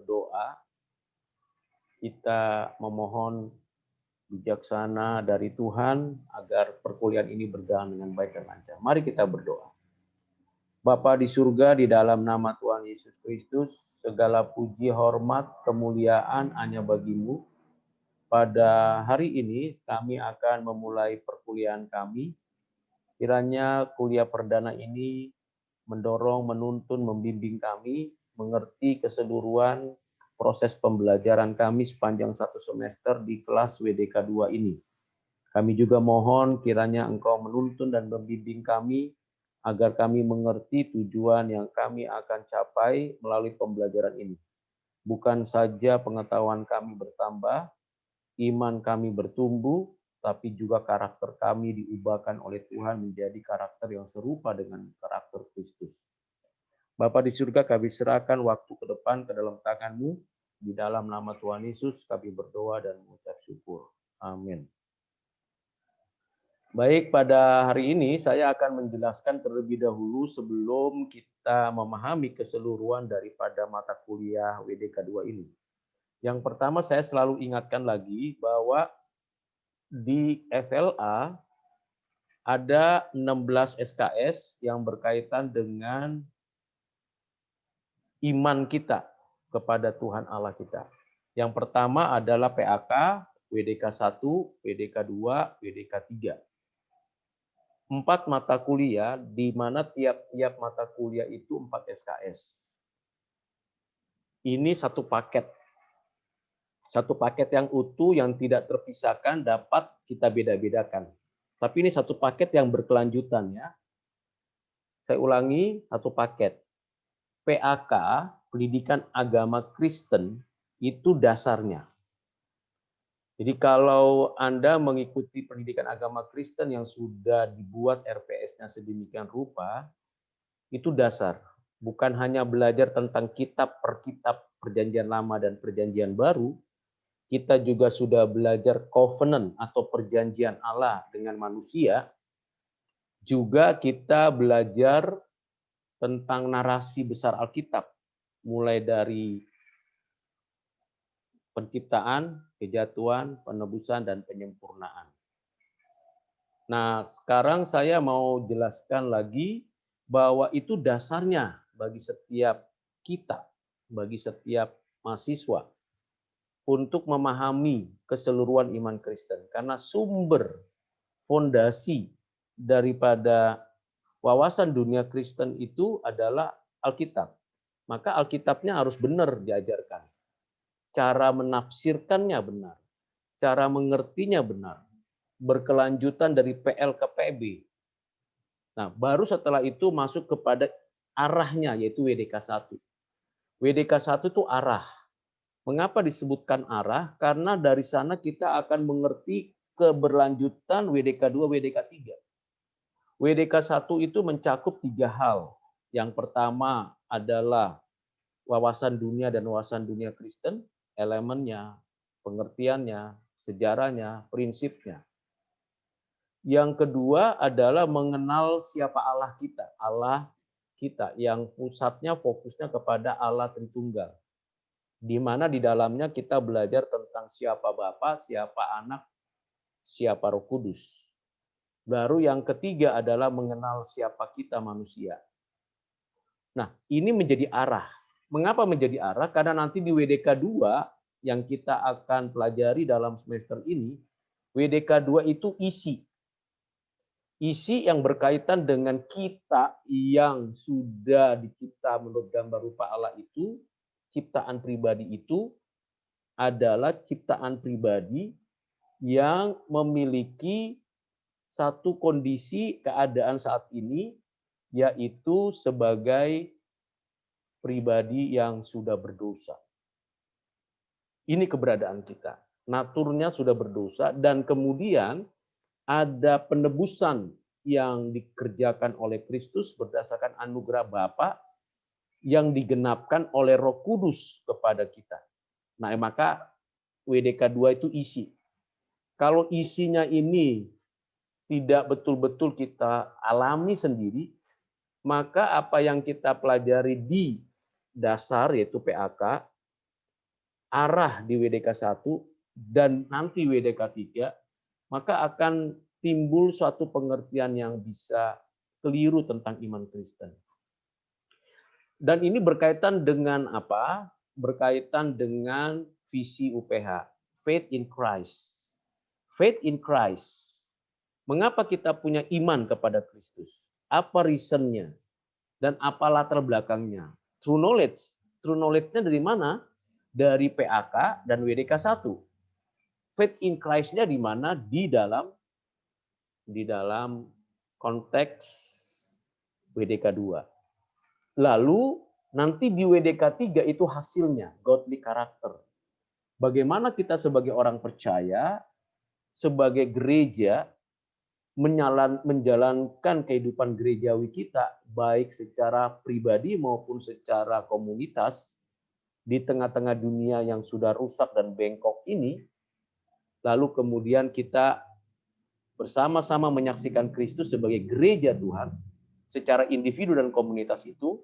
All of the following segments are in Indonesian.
berdoa, kita memohon bijaksana dari Tuhan agar perkuliahan ini berjalan dengan baik dan lancar. Mari kita berdoa. Bapa di surga, di dalam nama Tuhan Yesus Kristus, segala puji, hormat, kemuliaan hanya bagimu. Pada hari ini kami akan memulai perkuliahan kami. Kiranya kuliah perdana ini mendorong, menuntun, membimbing kami, mengerti keseluruhan proses pembelajaran kami sepanjang satu semester di kelas WDK 2 ini. Kami juga mohon kiranya Engkau menuntun dan membimbing kami agar kami mengerti tujuan yang kami akan capai melalui pembelajaran ini. Bukan saja pengetahuan kami bertambah, iman kami bertumbuh, tapi juga karakter kami diubahkan oleh Tuhan menjadi karakter yang serupa dengan karakter Kristus. Bapa di surga, kami serahkan waktu ke depan ke dalam tangan-Mu. Di dalam nama Tuhan Yesus kami berdoa dan mengucap syukur. Amin. Baik, pada hari ini saya akan menjelaskan terlebih dahulu sebelum kita memahami keseluruhan daripada mata kuliah WDK 2 ini. Yang pertama saya selalu ingatkan lagi bahwa di FLA ada 16 SKS yang berkaitan dengan iman kita kepada Tuhan Allah kita. Yang pertama adalah PAK, WDK 1, WDK 2, WDK 3. 4 mata kuliah di mana tiap-tiap mata kuliah itu 4 SKS. Ini satu paket. Satu paket yang utuh yang tidak terpisahkan dapat kita beda-bedakan. Tapi ini satu paket yang berkelanjutan ya. Saya ulangi, satu paket. PAK, Pendidikan Agama Kristen, itu dasarnya. Jadi kalau Anda mengikuti pendidikan agama Kristen yang sudah dibuat RPS-nya sedemikian rupa, itu dasar. Bukan hanya belajar tentang kitab per kitab Perjanjian Lama dan Perjanjian Baru, kita juga sudah belajar covenant atau perjanjian Allah dengan manusia, juga kita belajar tentang narasi besar Alkitab, mulai dari penciptaan, kejatuhan, penebusan, dan penyempurnaan. Nah, sekarang saya mau jelaskan lagi bahwa itu dasarnya bagi setiap kita, bagi setiap mahasiswa, untuk memahami keseluruhan iman Kristen. Karena sumber fondasi daripada wawasan dunia Kristen itu adalah Alkitab. Maka Alkitabnya harus benar diajarkan. Cara menafsirkannya benar. Cara mengertinya benar. Berkelanjutan dari PL ke PB. Nah, baru setelah itu masuk kepada arahnya, yaitu WDK 1. WDK 1 itu arah. Mengapa disebutkan arah? Karena dari sana kita akan mengerti keberlanjutan WDK 2, WDK 3. WDK 1 itu mencakup 3 hal. Yang pertama adalah wawasan dunia dan wawasan dunia Kristen, elemennya, pengertiannya, sejarahnya, prinsipnya. Yang kedua adalah mengenal siapa Allah kita yang pusatnya fokusnya kepada Allah Tritunggal. Di mana di dalamnya kita belajar tentang siapa Bapa, siapa Anak, siapa Roh Kudus. Baru yang ketiga adalah mengenal siapa kita manusia. Nah, ini menjadi arah. Mengapa menjadi arah? Karena nanti di WDK 2 yang kita akan pelajari dalam semester ini, WDK 2 itu isi. Isi yang berkaitan dengan kita yang sudah dicipta menurut gambar rupa Allah itu, ciptaan pribadi itu adalah ciptaan pribadi yang memiliki satu kondisi keadaan saat ini, yaitu sebagai pribadi yang sudah berdosa. Ini keberadaan kita. Naturnya sudah berdosa dan kemudian ada penebusan yang dikerjakan oleh Kristus berdasarkan anugerah Bapa yang digenapkan oleh Roh Kudus kepada kita. Nah, maka WDK 2 itu isi. Kalau isinya ini tidak betul-betul kita alami sendiri, maka apa yang kita pelajari di dasar yaitu PAK arah di WDK 1 dan nanti WDK 3, maka akan timbul suatu pengertian yang bisa keliru tentang iman Kristen. Dan ini berkaitan dengan apa? Berkaitan dengan visi UPH, faith in Christ. Faith in Christ. Mengapa kita punya iman kepada Kristus? Apa reasonnya? Dan apa latar belakangnya? True knowledge. True knowledge-nya dari mana? Dari PAK dan WDK 1. Faith in Christ-nya di mana? Di dalam konteks WDK 2. Lalu nanti di WDK 3 itu hasilnya, godly character. Bagaimana kita sebagai orang percaya, sebagai gereja, menjalankan kehidupan gerejawi kita, baik secara pribadi maupun secara komunitas, di tengah-tengah dunia yang sudah rusak dan bengkok ini, lalu kemudian kita bersama-sama menyaksikan Kristus sebagai gereja Tuhan, secara individu dan komunitas itu,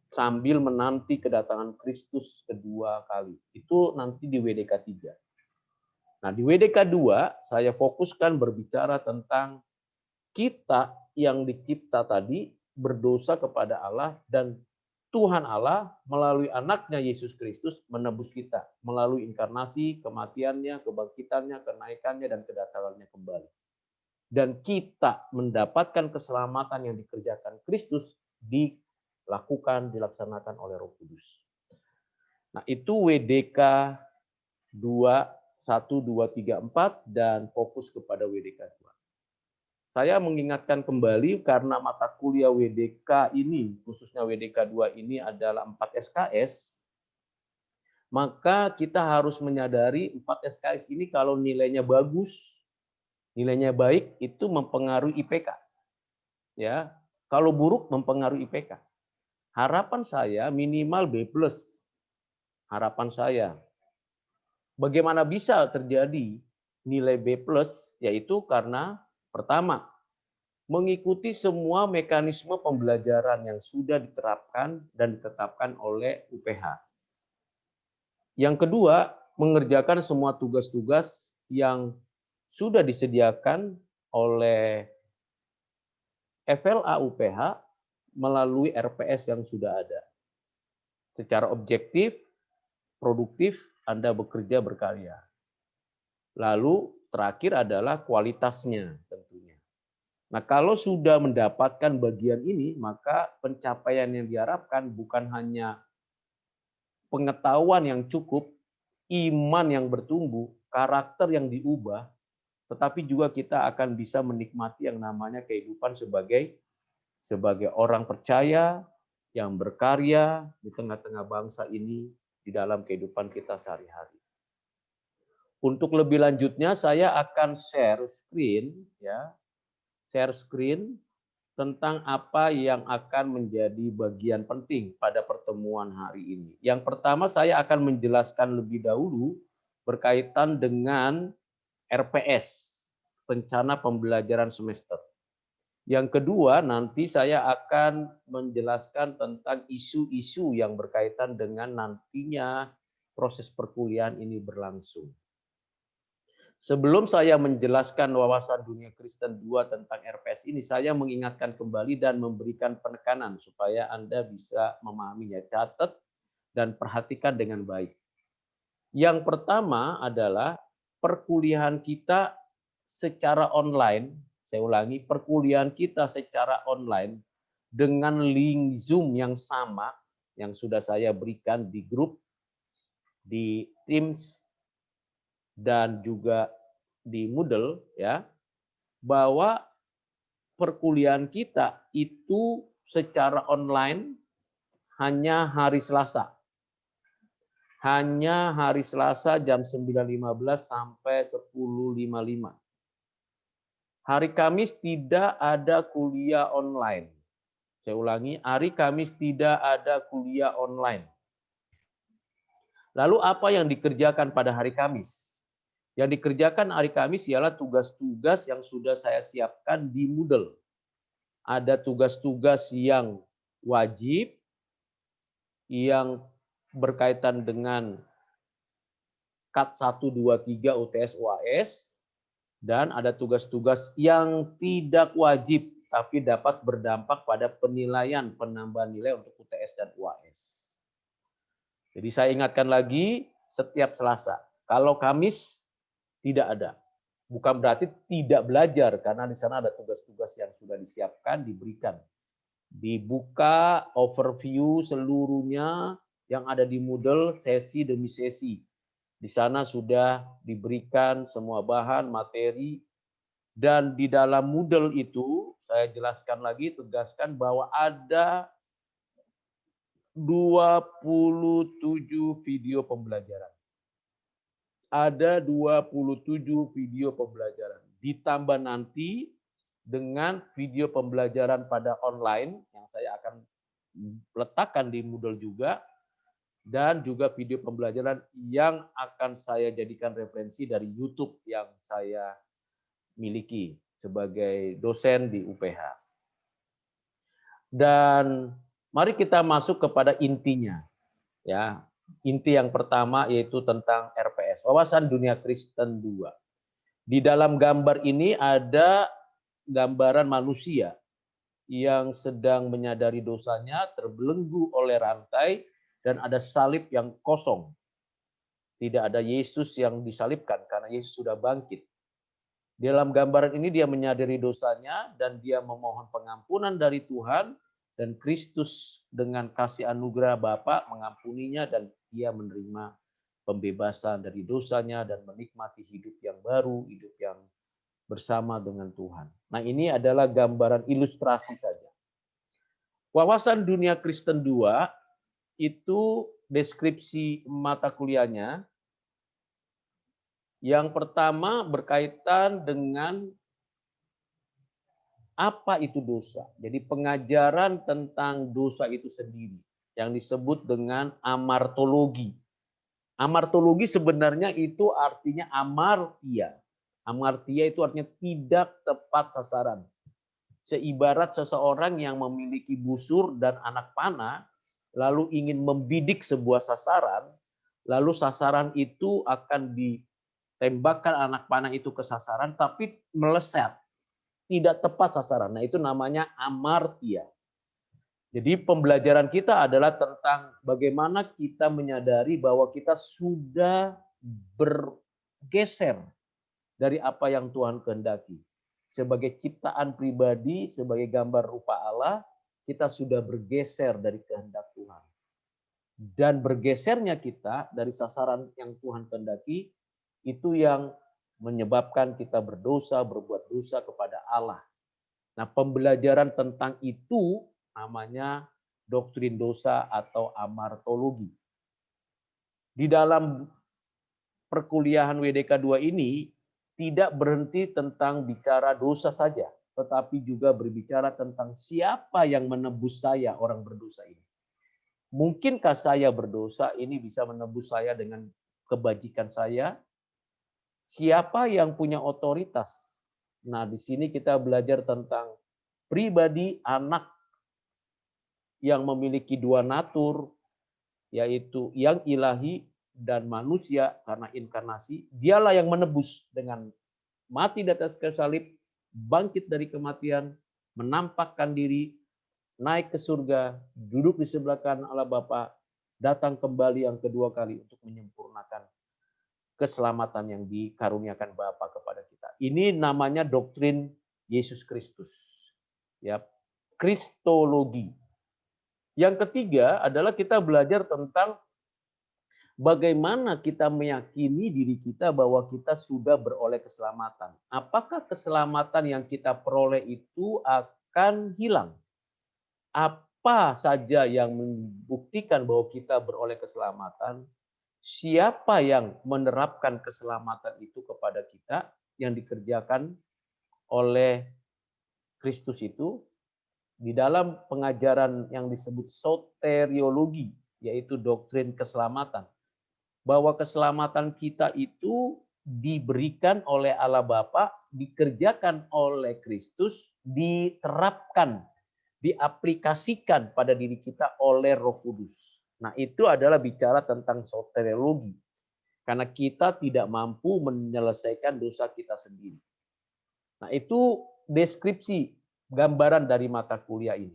sambil menanti kedatangan Kristus kedua kali. Itu nanti di WDK 3. Nah, di WDK 2, saya fokuskan berbicara tentang kita yang dicipta tadi berdosa kepada Allah dan Tuhan Allah melalui anaknya Yesus Kristus menebus kita melalui inkarnasi, kematiannya, kebangkitannya, kenaikannya, dan kedatangannya kembali. Dan kita mendapatkan keselamatan yang dikerjakan Kristus dilaksanakan oleh Roh Kudus. Nah, itu WDK 2, 1, 2, 3, 4 dan fokus kepada WDK 2. Saya mengingatkan kembali karena mata kuliah WDK ini, khususnya WDK 2 ini adalah 4 SKS, maka kita harus menyadari 4 SKS ini kalau nilainya bagus, nilainya baik, itu mempengaruhi IPK. Ya, kalau buruk mempengaruhi IPK. Harapan saya minimal B+. Harapan saya. Bagaimana bisa terjadi nilai B+, yaitu karena pertama, mengikuti semua mekanisme pembelajaran yang sudah diterapkan dan ditetapkan oleh UPH. Yang kedua, mengerjakan semua tugas-tugas yang sudah disediakan oleh FLA UPH melalui RPS yang sudah ada. Secara objektif, produktif, Anda bekerja berkarya. Lalu terakhir adalah kualitasnya tentunya. Nah, kalau sudah mendapatkan bagian ini, maka pencapaian yang diharapkan bukan hanya pengetahuan yang cukup, iman yang bertumbuh, karakter yang diubah, tetapi juga kita akan bisa menikmati yang namanya kehidupan sebagai orang percaya yang berkarya di tengah-tengah bangsa ini di dalam kehidupan kita sehari-hari. Untuk lebih lanjutnya saya akan share screen tentang apa yang akan menjadi bagian penting pada pertemuan hari ini. Yang pertama saya akan menjelaskan lebih dahulu berkaitan dengan RPS, rencana pembelajaran semester. Yang kedua, nanti saya akan menjelaskan tentang isu-isu yang berkaitan dengan nantinya proses perkuliahan ini berlangsung. Sebelum saya menjelaskan wawasan dunia Kristen 2 tentang RPS ini, saya mengingatkan kembali dan memberikan penekanan supaya Anda bisa memahaminya. Catat dan perhatikan dengan baik. Yang pertama adalah perkuliahan kita secara online. Saya ulangi, perkuliahan kita secara online dengan link Zoom yang sama yang sudah saya berikan di grup, di Teams, dan juga di Moodle, ya, bahwa perkuliahan kita itu secara online hanya hari Selasa. Hanya hari Selasa jam 9.15 sampai 10.55. Hari Kamis tidak ada kuliah online. Saya ulangi, hari Kamis tidak ada kuliah online. Lalu apa yang dikerjakan pada hari Kamis? Yang dikerjakan hari Kamis ialah tugas-tugas yang sudah saya siapkan di Moodle. Ada tugas-tugas yang wajib, yang berkaitan dengan KAT 1, 2, 3 UTS UAS, dan ada tugas-tugas yang tidak wajib tapi dapat berdampak pada penilaian penambahan nilai untuk UTS dan UAS. Jadi saya ingatkan lagi, setiap Selasa. Kalau Kamis tidak ada. Bukan berarti tidak belajar, karena di sana ada tugas-tugas yang sudah disiapkan, diberikan. Dibuka overview seluruhnya yang ada di Moodle sesi demi sesi. Di sana sudah diberikan semua bahan, materi, dan di dalam Moodle itu, saya jelaskan lagi, tegaskan bahwa ada 27 video pembelajaran. Ada 27 video pembelajaran. Ditambah nanti dengan video pembelajaran pada online, yang saya akan letakkan di Moodle juga, dan juga video pembelajaran yang akan saya jadikan referensi dari YouTube yang saya miliki sebagai dosen di UPH. Dan mari kita masuk kepada intinya. Ya, inti yang pertama yaitu tentang RPS, wawasan dunia Kristen 2. Di dalam gambar ini ada gambaran manusia yang sedang menyadari dosanya, terbelenggu oleh rantai, dan ada salib yang kosong. Tidak ada Yesus yang disalibkan karena Yesus sudah bangkit. Di dalam gambaran ini dia menyadari dosanya dan dia memohon pengampunan dari Tuhan, dan Kristus dengan kasih anugerah Bapa mengampuninya dan dia menerima pembebasan dari dosanya dan menikmati hidup yang baru, hidup yang bersama dengan Tuhan. Nah, ini adalah gambaran ilustrasi saja. Wawasan dunia Kristen 2 itu deskripsi mata kuliahnya. Yang pertama berkaitan dengan apa itu dosa. Jadi pengajaran tentang dosa itu sendiri yang disebut dengan amartologi. Amartologi sebenarnya itu artinya amartia. Amartia itu artinya tidak tepat sasaran. Seibarat seseorang yang memiliki busur dan anak panah, lalu ingin membidik sebuah sasaran, lalu sasaran itu akan ditembakkan anak panah itu ke sasaran, tapi meleset, tidak tepat sasaran. Nah, itu namanya amartia. Jadi pembelajaran kita adalah tentang bagaimana kita menyadari bahwa kita sudah bergeser dari apa yang Tuhan kehendaki. Sebagai ciptaan pribadi, sebagai gambar rupa Allah, kita sudah bergeser dari kehendak Tuhan. Dan bergesernya kita dari sasaran yang Tuhan kehendaki, itu yang menyebabkan kita berdosa, berbuat dosa kepada Allah. Nah, pembelajaran tentang itu namanya doktrin dosa atau amartologi. Di dalam perkuliahan WDK 2 ini, tidak berhenti tentang bicara dosa saja, tetapi juga berbicara tentang siapa yang menebus saya, orang berdosa ini. Mungkinkah saya berdosa ini bisa menebus saya dengan kebajikan saya? Siapa yang punya otoritas? Nah, di sini kita belajar tentang pribadi anak yang memiliki dua natur, yaitu yang ilahi dan manusia karena inkarnasi. Dialah yang menebus dengan mati di atas kayu salib, bangkit dari kematian, menampakkan diri, naik ke surga, duduk di sebelah kanan Allah Bapa, datang kembali yang kedua kali untuk menyempurnakan keselamatan yang dikaruniakan Bapa kepada kita. Ini namanya doktrin Yesus Kristus. Ya, Kristologi. Yang ketiga adalah kita belajar tentang bagaimana kita meyakini diri kita bahwa kita sudah beroleh keselamatan. Apakah keselamatan yang kita peroleh itu akan hilang? Apa saja yang membuktikan bahwa kita beroleh keselamatan? Siapa yang menerapkan keselamatan itu kepada kita yang dikerjakan oleh Kristus itu? Di dalam pengajaran yang disebut soteriologi, yaitu doktrin keselamatan, bahwa keselamatan kita itu diberikan oleh Allah Bapa, dikerjakan oleh Kristus, diterapkan, diaplikasikan pada diri kita oleh Roh Kudus. Nah, itu adalah bicara tentang soteriologi. Karena kita tidak mampu menyelesaikan dosa kita sendiri. Nah, itu deskripsi gambaran dari mata kuliah ini.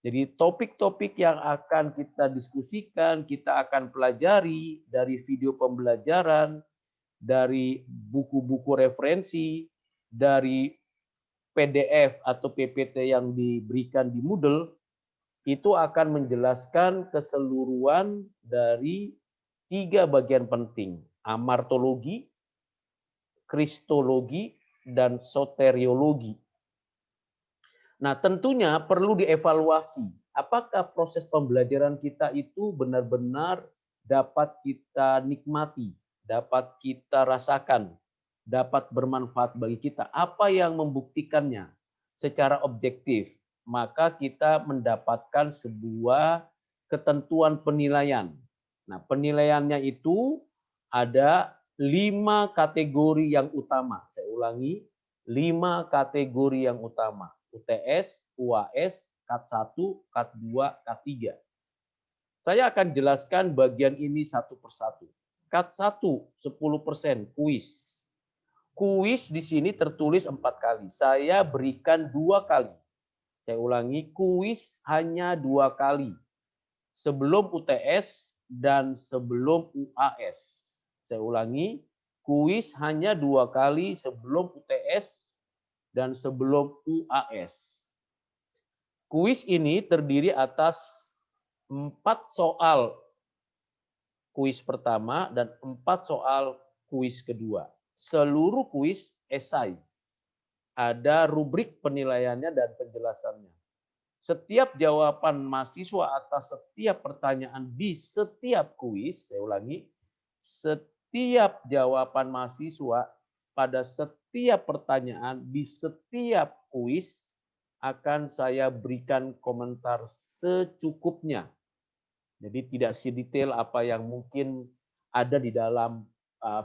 Jadi topik-topik yang akan kita diskusikan, kita akan pelajari dari video pembelajaran, dari buku-buku referensi, dari PDF atau PPT yang diberikan di Moodle, itu akan menjelaskan keseluruhan dari 3 bagian penting: amartologi, kristologi, dan soteriologi. Nah, tentunya perlu dievaluasi. Apakah proses pembelajaran kita itu benar-benar dapat kita nikmati, dapat kita rasakan, dapat bermanfaat bagi kita? Apa yang membuktikannya secara objektif? Maka kita mendapatkan sebuah ketentuan penilaian. Nah, penilaiannya itu ada 5 kategori yang utama. Saya ulangi, 5 kategori yang utama. UTS, UAS, KAT 1, KAT 2, KAT 3. Saya akan jelaskan bagian ini satu persatu. KAT 1, 10% kuis. Kuis di sini tertulis 4 kali. Saya berikan 2 kali. Saya ulangi, kuis hanya 2 kali. Sebelum UTS dan sebelum UAS. Saya ulangi, kuis hanya 2 kali sebelum UTS dan sebelum UAS. Kuis ini terdiri atas 4 soal kuis pertama dan 4 soal kuis kedua. Seluruh kuis esai. Ada rubrik penilaiannya dan penjelasannya. Setiap jawaban mahasiswa atas setiap pertanyaan di setiap kuis, saya ulangi, setiap jawaban mahasiswa pada setiap pertanyaan di setiap kuis akan saya berikan komentar secukupnya. Jadi tidak sedetail apa yang mungkin ada di dalam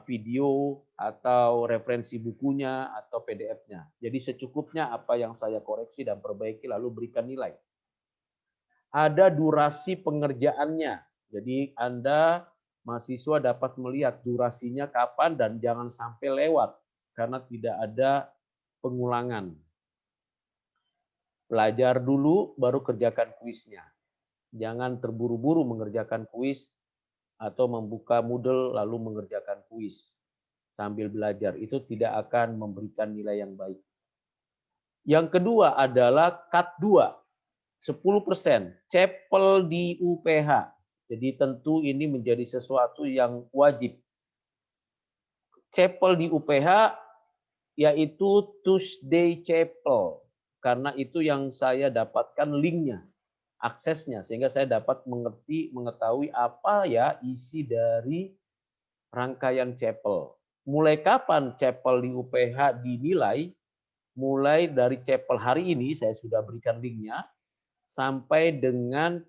video atau referensi bukunya atau PDF-nya. Jadi secukupnya apa yang saya koreksi dan perbaiki lalu berikan nilai. Ada durasi pengerjaannya. Jadi Anda mahasiswa dapat melihat durasinya kapan dan jangan sampai lewat karena tidak ada pengulangan. Belajar dulu baru kerjakan kuisnya. Jangan terburu-buru mengerjakan kuis atau membuka Moodle lalu mengerjakan kuis sambil belajar. Itu tidak akan memberikan nilai yang baik. Yang kedua adalah KAT 2, 10%, CEPEL di UPH. Jadi tentu ini menjadi sesuatu yang wajib. CEPEL di UPH yaitu Tuesday CEPEL. Karena itu yang saya dapatkan linknya, aksesnya, sehingga saya dapat mengetahui apa ya isi dari rangkaian CEPEL. Mulai kapan CEPEL di UPH dinilai? Mulai dari CEPEL hari ini, saya sudah berikan linknya, sampai dengan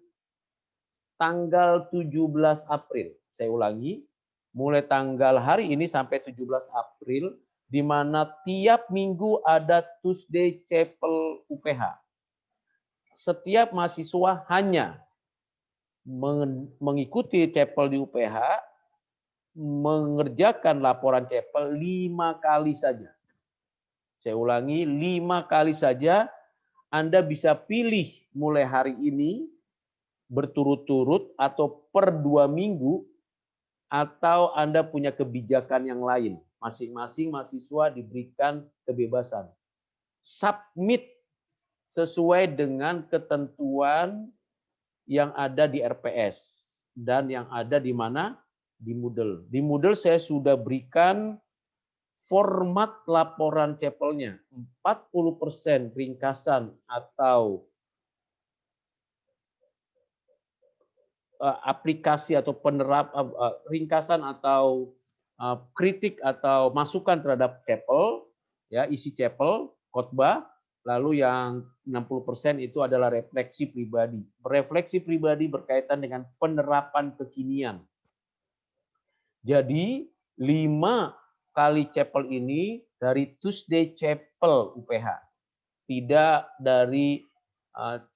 tanggal 17 April. Saya ulangi, mulai tanggal hari ini sampai 17 April, di mana tiap minggu ada Tuesday CEPEL UPH. Setiap mahasiswa hanya mengikuti CEPEL di UPH, mengerjakan laporan CEPEL 5 kali saja. Saya ulangi, 5 kali saja. Anda bisa pilih mulai hari ini, berturut-turut, atau per 2 minggu, atau Anda punya kebijakan yang lain. Masing-masing mahasiswa diberikan kebebasan. Submit sesuai dengan ketentuan yang ada di RPS dan yang ada di mana? Di Moodle. Di Moodle saya sudah berikan format laporan CEPEL-nya. 40% ringkasan atau aplikasi atau ringkasan atau kritik atau masukan terhadap CEPEL, ya, isi CEPEL, khotbah, lalu yang 60% itu adalah refleksi pribadi. Refleksi pribadi berkaitan dengan penerapan kekinian. Jadi 5 kali CEPEL ini dari Tuesday CEPEL UPH, tidak dari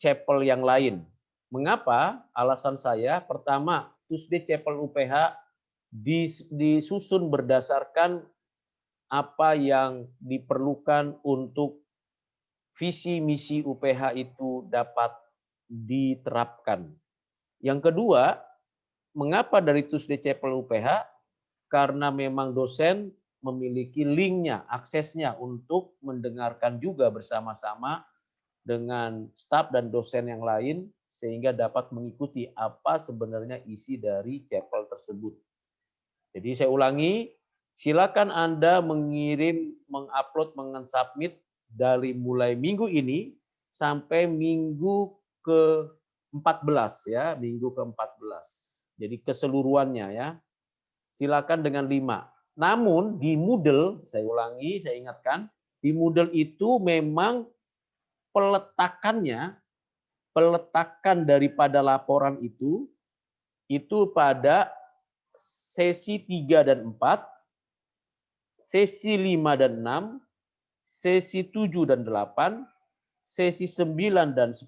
CEPEL yang lain. Mengapa? Alasan saya, pertama, Tuesday CEPEL UPH disusun berdasarkan apa yang diperlukan untuk visi misi UPH itu dapat diterapkan. Yang kedua, mengapa dari Tuesday Chapel UPH? Karena memang dosen memiliki linknya, aksesnya untuk mendengarkan juga bersama-sama dengan staf dan dosen yang lain sehingga dapat mengikuti apa sebenarnya isi dari chapel tersebut. Jadi saya ulangi, silakan Anda mengirim, mengupload, mensubmit dari mulai minggu ini sampai minggu ke-14 ya, minggu ke-14. Jadi keseluruhannya ya. Silakan dengan 5. Namun di Moodle, saya ulangi, saya ingatkan, di Moodle itu memang peletakan daripada laporan itu pada sesi 3 dan 4, sesi 5 dan 6, sesi 7 dan 8, sesi 9 dan 10,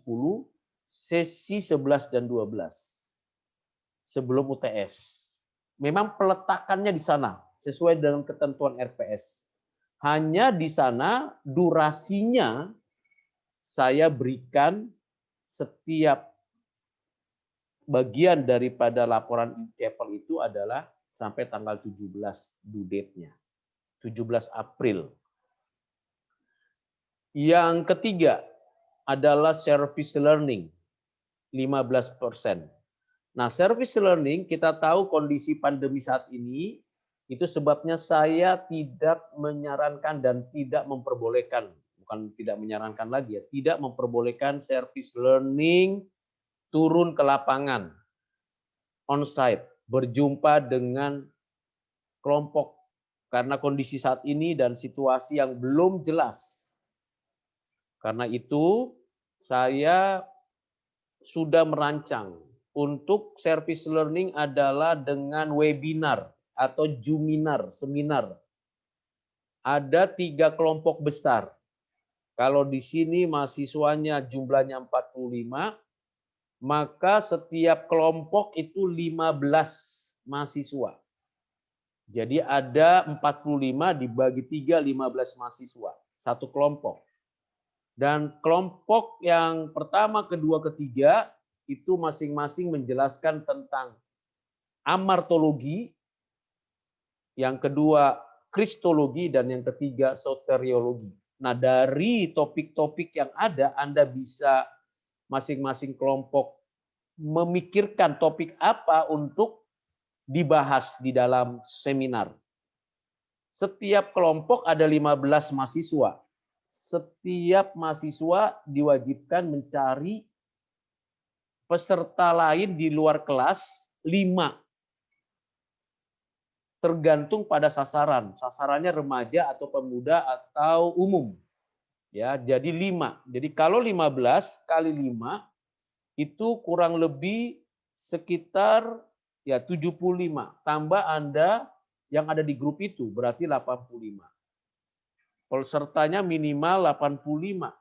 sesi 11 dan 12. Sebelum UTS. Memang peletakannya di sana, sesuai dengan ketentuan RPS. Hanya di sana durasinya saya berikan setiap bagian daripada laporan chapel itu adalah sampai tanggal 17 due date-nya. 17 April. Yang ketiga adalah service learning, 15%. Nah, service learning kita tahu kondisi pandemi saat ini, itu sebabnya saya tidak menyarankan dan tidak memperbolehkan, bukan tidak menyarankan lagi ya, tidak memperbolehkan service learning turun ke lapangan, on-site, berjumpa dengan kelompok, karena kondisi saat ini dan situasi yang belum jelas. Karena itu, saya sudah merancang untuk service learning adalah dengan webinar atau Zoominar, seminar. Ada 3 kelompok besar. Kalau di sini mahasiswanya jumlahnya 45, maka setiap kelompok itu 15 mahasiswa. Jadi ada 45 dibagi 3, 15 mahasiswa. Satu kelompok. Dan kelompok yang pertama, kedua, ketiga, itu masing-masing menjelaskan tentang amartologi, yang kedua kristologi, dan yang ketiga soteriologi. Nah, dari topik-topik yang ada, Anda bisa masing-masing kelompok memikirkan topik apa untuk dibahas di dalam seminar. Setiap kelompok ada 15 mahasiswa. Setiap mahasiswa diwajibkan mencari peserta lain di luar kelas 5. Tergantung pada sasaran. Sasarannya remaja atau pemuda atau umum. Ya, jadi 5. Jadi kalau 15 kali 5 itu kurang lebih sekitar ya 75. Tambah Anda yang ada di grup itu berarti 85. Pesertanya minimal 85.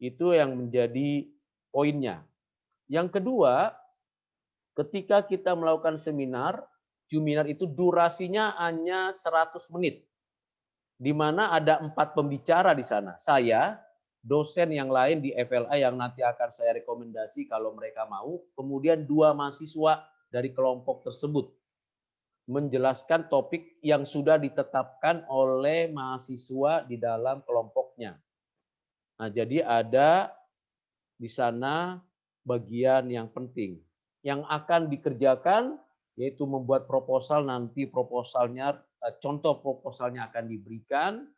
Itu yang menjadi poinnya. Yang kedua, ketika kita melakukan seminar itu durasinya hanya 100 menit. Di mana ada 4 pembicara di sana. Saya, dosen yang lain di FLA yang nanti akan saya rekomendasi kalau mereka mau, kemudian 2 mahasiswa dari kelompok tersebut menjelaskan topik yang sudah ditetapkan oleh mahasiswa di dalam kelompoknya. Nah, jadi ada di sana bagian yang penting. Yang akan dikerjakan yaitu membuat proposal, nanti proposalnya, contoh proposalnya akan diberikan.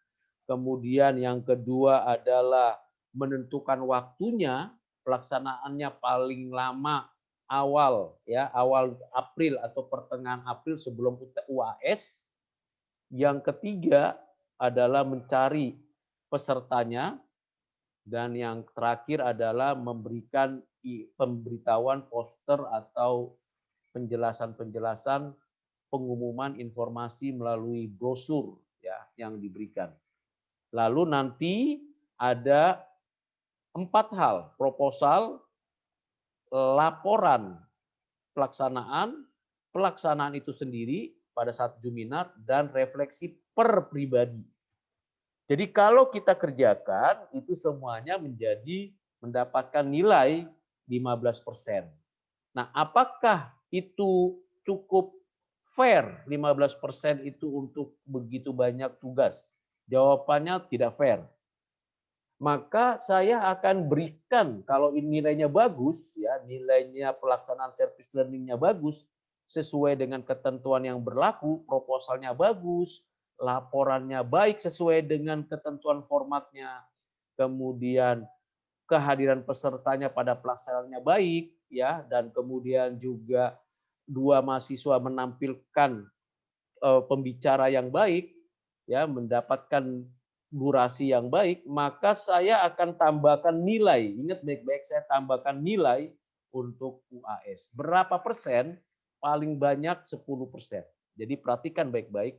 Kemudian yang kedua adalah menentukan waktunya, pelaksanaannya paling lama awal April atau pertengahan April sebelum UAS. Yang ketiga adalah mencari pesertanya. Dan yang terakhir adalah memberikan pemberitahuan poster atau penjelasan-penjelasan pengumuman informasi melalui brosur ya yang diberikan. Lalu nanti ada 4 hal, proposal, laporan pelaksanaan itu sendiri, pada saat Juminar dan refleksi per pribadi. Jadi kalau kita kerjakan itu semuanya mendapatkan nilai 15%. Nah, apakah itu cukup fair 15% itu untuk begitu banyak tugas? Jawabannya tidak fair. Maka saya akan berikan kalau nilainya bagus ya, nilainya pelaksanaan service learning-nya bagus sesuai dengan ketentuan yang berlaku, proposalnya bagus, laporannya baik sesuai dengan ketentuan formatnya, kemudian kehadiran pesertanya pada pelaksanaannya baik ya, dan kemudian juga dua mahasiswa menampilkan pembicara yang baik ya, mendapatkan durasi yang baik, maka saya akan tambahkan nilai. Ingat baik-baik, saya tambahkan nilai untuk UAS. Berapa persen? Paling banyak 10%. Jadi perhatikan baik-baik.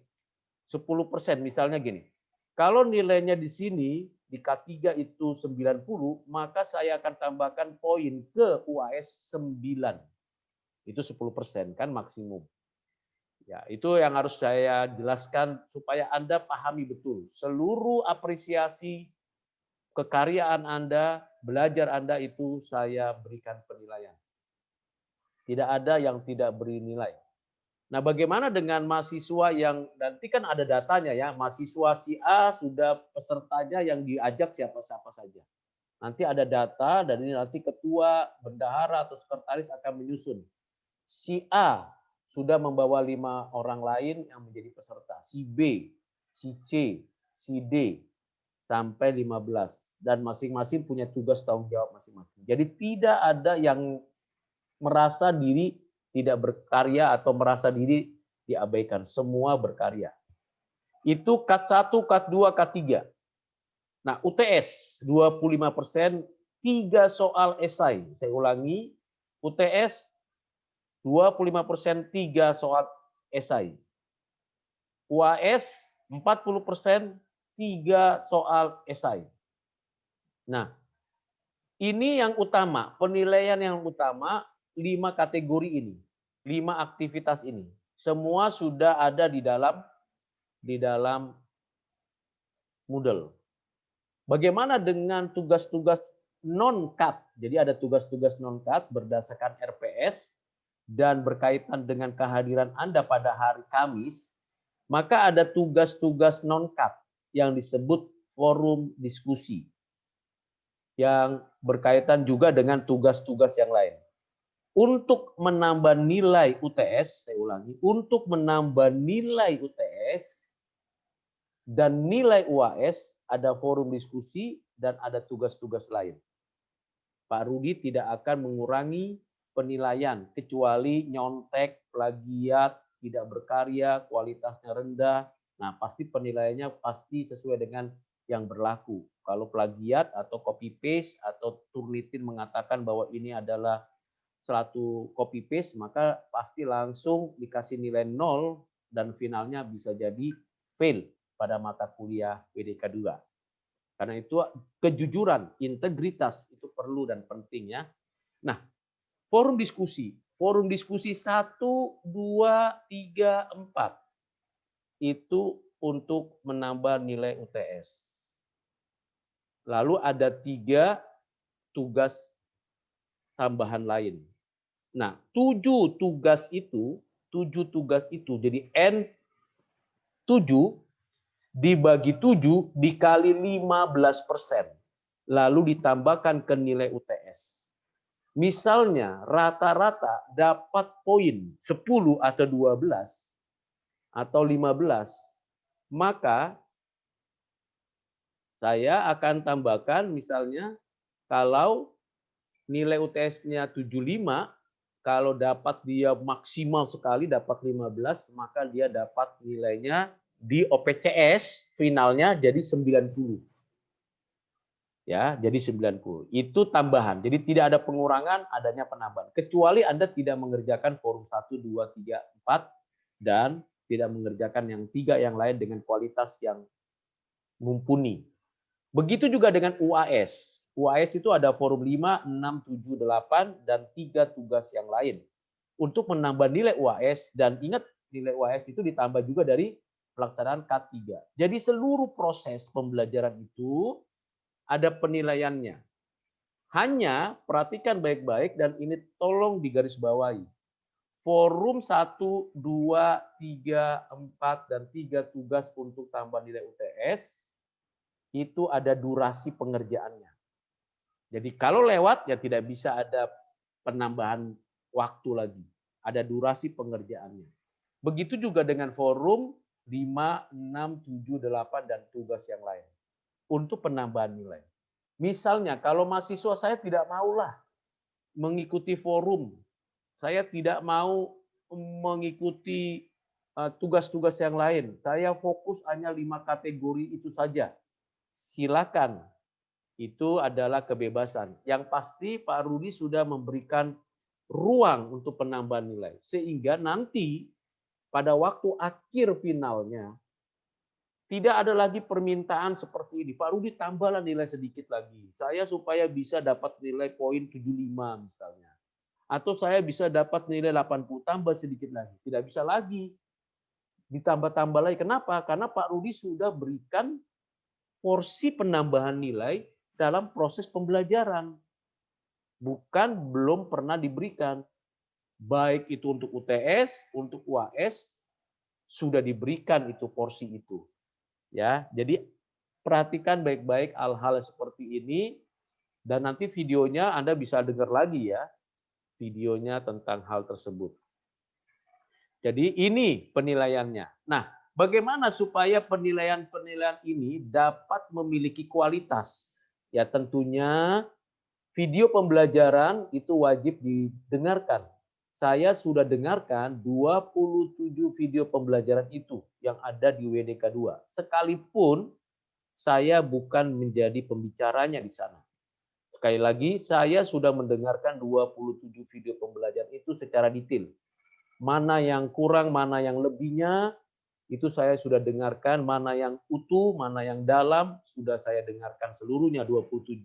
10% misalnya gini. Kalau nilainya di sini di K3 itu 90, maka saya akan tambahkan poin ke UAS 9. Itu 10% kan maksimum. Ya, itu yang harus saya jelaskan supaya Anda pahami betul. Seluruh apresiasi kekaryaan Anda, belajar Anda itu saya berikan penilaian. Tidak ada yang tidak beri nilai. Nah, bagaimana dengan mahasiswa yang nanti kan ada datanya ya, mahasiswa si A sudah pesertanya yang diajak siapa-siapa saja. Nanti ada data dan ini nanti ketua, bendahara atau sekretaris akan menyusun. Si A sudah membawa 5 orang lain yang menjadi peserta. Si B, si C, si D, sampai 15. Dan masing-masing punya tugas tanggung jawab masing-masing. Jadi tidak ada yang merasa diri tidak berkarya atau merasa diri diabaikan. Semua berkarya. Itu Kat 1, Kat 2, Kat 3. Nah, UTS 25%, 3 soal esai. Saya ulangi, UTS 25%, 3 soal esai. UAS 40%, 3 soal esai. Nah, ini yang utama, penilaian yang utama 5 kategori ini, 5 aktivitas ini. Semua sudah ada di dalam Moodle. Bagaimana dengan tugas-tugas non-cut? Jadi ada tugas-tugas non-cut berdasarkan RPS dan berkaitan dengan kehadiran Anda pada hari Kamis, maka ada tugas-tugas non-cut yang disebut forum diskusi yang berkaitan juga dengan tugas-tugas yang lain. Untuk menambah nilai UTS, saya ulangi, untuk menambah nilai UTS dan nilai UAS, ada forum diskusi dan ada tugas-tugas lain. Pak Rudi tidak akan mengurangi penilaian, kecuali nyontek, plagiat, tidak berkarya, kualitasnya rendah. Nah, pasti penilaiannya pasti sesuai dengan yang berlaku. Kalau plagiat atau copy paste atau Turnitin mengatakan bahwa ini adalah suatu copy paste, maka pasti langsung dikasih nilai 0 dan finalnya bisa jadi fail pada mata kuliah WDK 2. Karena itu kejujuran, integritas itu perlu dan penting ya. Nah, forum diskusi 1, 2, 3, 4 itu untuk menambah nilai UTS. Lalu ada 3 tugas tambahan lain. Nah, 7 tugas itu jadi N7 dibagi 7 dikali 15%. Lalu ditambahkan ke nilai UTS. Misalnya rata-rata dapat poin 10 atau 12 atau 15, maka saya akan tambahkan misalnya kalau nilai UTS-nya 75, kalau dapat dia maksimal sekali dapat 15, maka dia dapat nilainya di OPCS finalnya jadi 90. Ya, jadi 90. Itu tambahan. Jadi tidak ada pengurangan, adanya penambahan. Kecuali Anda tidak mengerjakan forum 1, 2, 3, 4 dan tidak mengerjakan yang 3 yang lain dengan kualitas yang mumpuni. Begitu juga dengan UAS. UAS itu ada forum 5, 6, 7, 8 dan 3 tugas yang lain. Untuk menambah nilai UAS dan ingat nilai UAS itu ditambah juga dari pelaksanaan K3. Jadi seluruh proses pembelajaran itu ada penilaiannya. Hanya perhatikan baik-baik dan ini tolong digarisbawahi. Forum 1, 2, 3, 4, dan 3 tugas untuk tambah nilai UTS itu ada durasi pengerjaannya. Jadi kalau lewat ya tidak bisa ada penambahan waktu lagi. Ada durasi pengerjaannya. Begitu juga dengan forum 5, 6, 7, 8, dan tugas yang lain. Untuk penambahan nilai. Misalnya kalau mahasiswa saya tidak maulah mengikuti forum. Saya tidak mau mengikuti tugas-tugas yang lain. Saya fokus hanya 5 kategori itu saja. Silakan. Itu adalah kebebasan. Yang pasti Pak Rudi sudah memberikan ruang untuk penambahan nilai. Sehingga nanti pada waktu akhir finalnya, tidak ada lagi permintaan seperti ini. Pak Rudi tambahlah nilai sedikit lagi. Saya supaya bisa dapat nilai poin 75 misalnya. Atau saya bisa dapat nilai 80 tambah sedikit lagi. Tidak bisa lagi. Ditambah-tambah lagi. Kenapa? Karena Pak Rudi sudah berikan porsi penambahan nilai dalam proses pembelajaran. Bukan belum pernah diberikan. Baik itu untuk UTS, untuk UAS, sudah diberikan itu porsi itu. Ya, jadi perhatikan baik-baik hal-hal seperti ini dan nanti videonya Anda bisa dengar lagi ya, videonya tentang hal tersebut. Jadi ini penilaiannya. Nah, bagaimana supaya penilaian-penilaian ini dapat memiliki kualitas? Ya tentunya video pembelajaran itu wajib didengarkan. Saya sudah dengarkan 27 video pembelajaran itu yang ada di WDK 2. Sekalipun saya bukan menjadi pembicaranya di sana. Sekali lagi, saya sudah mendengarkan 27 video pembelajaran itu secara detail. Mana yang kurang, mana yang lebihnya, itu saya sudah dengarkan. Mana yang utuh, mana yang dalam, sudah saya dengarkan seluruhnya 27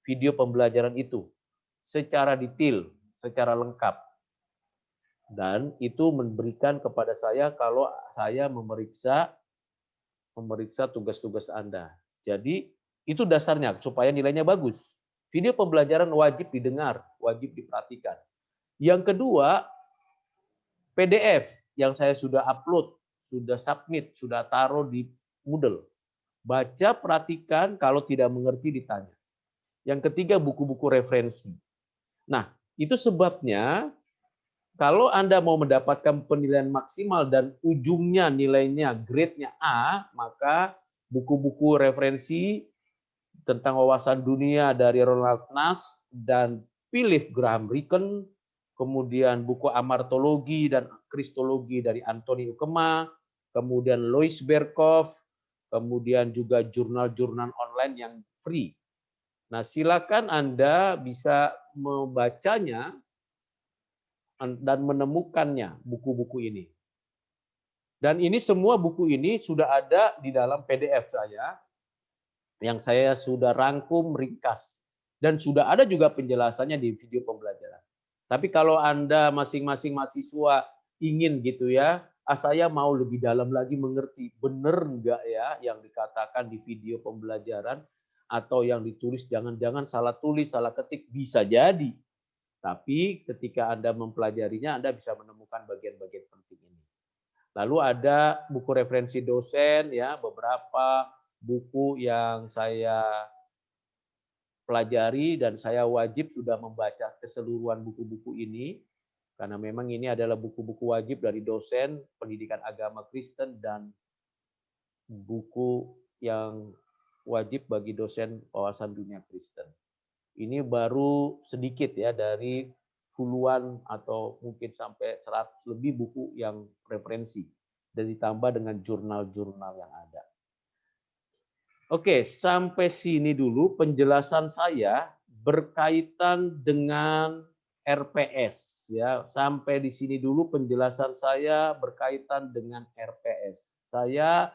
video pembelajaran itu. Secara detail, secara lengkap. Dan itu memberikan kepada saya kalau saya memeriksa tugas-tugas Anda. Jadi itu dasarnya supaya nilainya bagus. Video pembelajaran wajib didengar, wajib diperhatikan. Yang kedua, PDF yang saya sudah upload, sudah submit, sudah taruh di Moodle. Baca, perhatikan, kalau tidak mengerti ditanya. Yang ketiga, buku-buku referensi. Nah, itu sebabnya kalau Anda mau mendapatkan penilaian maksimal dan ujungnya nilainya grade-nya A, maka buku-buku referensi tentang wawasan dunia dari Ronald Nash dan Philip Graham Ricken, kemudian buku amartologi dan kristologi dari Anthony Ukema, kemudian Lois Berkhoff, kemudian juga jurnal-jurnal online yang free. Nah, silakan Anda bisa membacanya dan menemukannya, buku-buku ini. Dan ini semua buku ini sudah ada di dalam PDF saya, yang saya sudah rangkum, ringkas. Dan sudah ada juga penjelasannya di video pembelajaran. Tapi kalau Anda masing-masing mahasiswa ingin gitu ya, saya mau lebih dalam lagi mengerti, benar enggak ya yang dikatakan di video pembelajaran, atau yang ditulis jangan-jangan salah tulis, salah ketik, bisa jadi. Tapi ketika Anda mempelajarinya, Anda bisa menemukan bagian-bagian penting ini. Lalu ada buku referensi dosen, ya beberapa buku yang saya pelajari dan saya wajib sudah membaca keseluruhan buku-buku ini karena memang ini adalah buku-buku wajib dari dosen pendidikan agama Kristen dan buku yang wajib bagi dosen wawasan dunia Kristen. Ini baru sedikit ya dari puluhan atau mungkin sampai 100 lebih buku yang referensi dan ditambah dengan jurnal-jurnal yang ada. Oke, sampai sini dulu penjelasan saya berkaitan dengan RPS ya. Sampai di sini dulu penjelasan saya berkaitan dengan RPS. Saya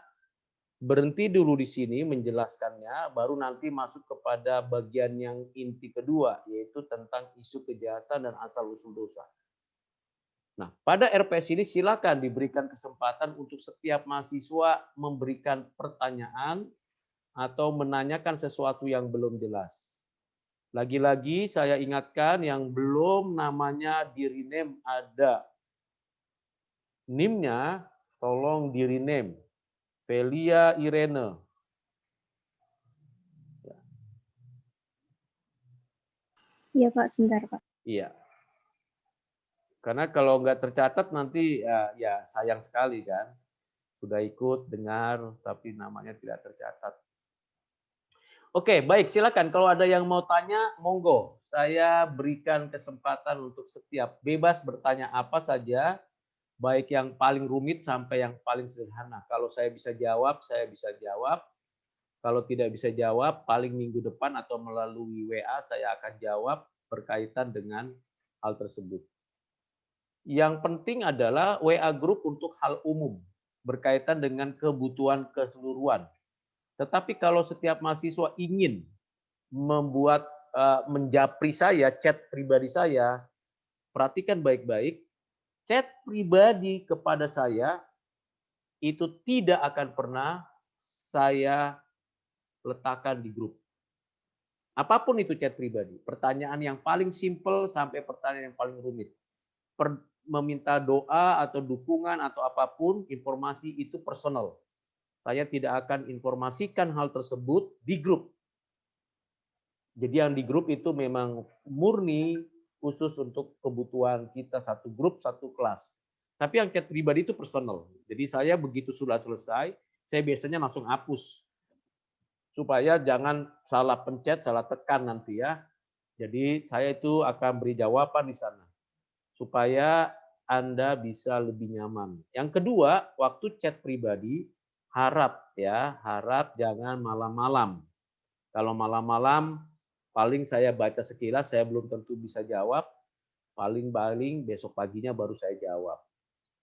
berhenti dulu di sini menjelaskannya, baru nanti masuk kepada bagian yang inti kedua, yaitu tentang isu kejahatan dan asal-usul dosa. Nah, pada RPS ini silakan diberikan kesempatan untuk setiap mahasiswa memberikan pertanyaan atau menanyakan sesuatu yang belum jelas. Lagi-lagi saya ingatkan yang belum namanya di-rename ada NIM-nya, tolong di-rename. Velia Irene. Iya Pak, sebentar Pak. Iya. Karena kalau nggak tercatat nanti ya sayang sekali kan. Sudah ikut, dengar, tapi namanya tidak tercatat. Oke, baik, silakan. Kalau ada yang mau tanya, monggo. Saya berikan kesempatan untuk setiap bebas bertanya apa saja, baik yang paling rumit sampai yang paling sederhana. Kalau saya bisa jawab, saya bisa jawab. Kalau tidak bisa jawab, paling minggu depan atau melalui WA saya akan jawab berkaitan dengan hal tersebut. Yang penting adalah WA group untuk hal umum, berkaitan dengan kebutuhan keseluruhan. Tetapi kalau setiap mahasiswa ingin membuat menjapri saya, chat pribadi saya, perhatikan baik-baik, chat pribadi kepada saya itu tidak akan pernah saya letakkan di grup. Apapun itu chat pribadi, pertanyaan yang paling simpel sampai pertanyaan yang paling rumit. Meminta doa atau dukungan atau apapun, informasi itu personal. Saya tidak akan informasikan hal tersebut di grup. Jadi yang di grup itu memang murni khusus untuk kebutuhan kita satu grup, satu kelas. Tapi yang chat pribadi itu personal. Jadi saya begitu sudah selesai, saya biasanya langsung hapus. Supaya jangan salah pencet, salah tekan nanti ya. Jadi saya itu akan beri jawaban di sana. Supaya Anda bisa lebih nyaman. Yang kedua, waktu chat pribadi, harap jangan malam-malam. Kalau malam-malam, paling saya baca sekilas, saya belum tentu bisa jawab. Paling-paling besok paginya baru saya jawab.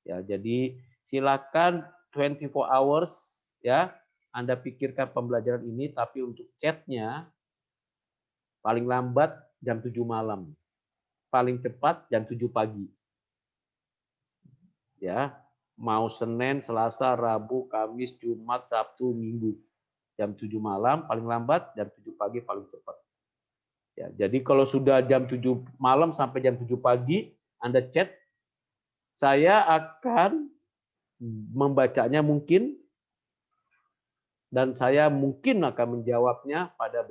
Ya, jadi silakan 24 hours ya. Anda pikirkan pembelajaran ini, tapi untuk chatnya paling lambat jam 7 malam. Paling cepat jam 7 pagi. Ya, mau Senin, Selasa, Rabu, Kamis, Jumat, Sabtu, Minggu. Jam 7 malam paling lambat, jam 7 pagi paling cepat. Ya, jadi kalau sudah jam 7 malam sampai jam 7 pagi Anda chat, saya akan membacanya mungkin dan saya mungkin akan menjawabnya pada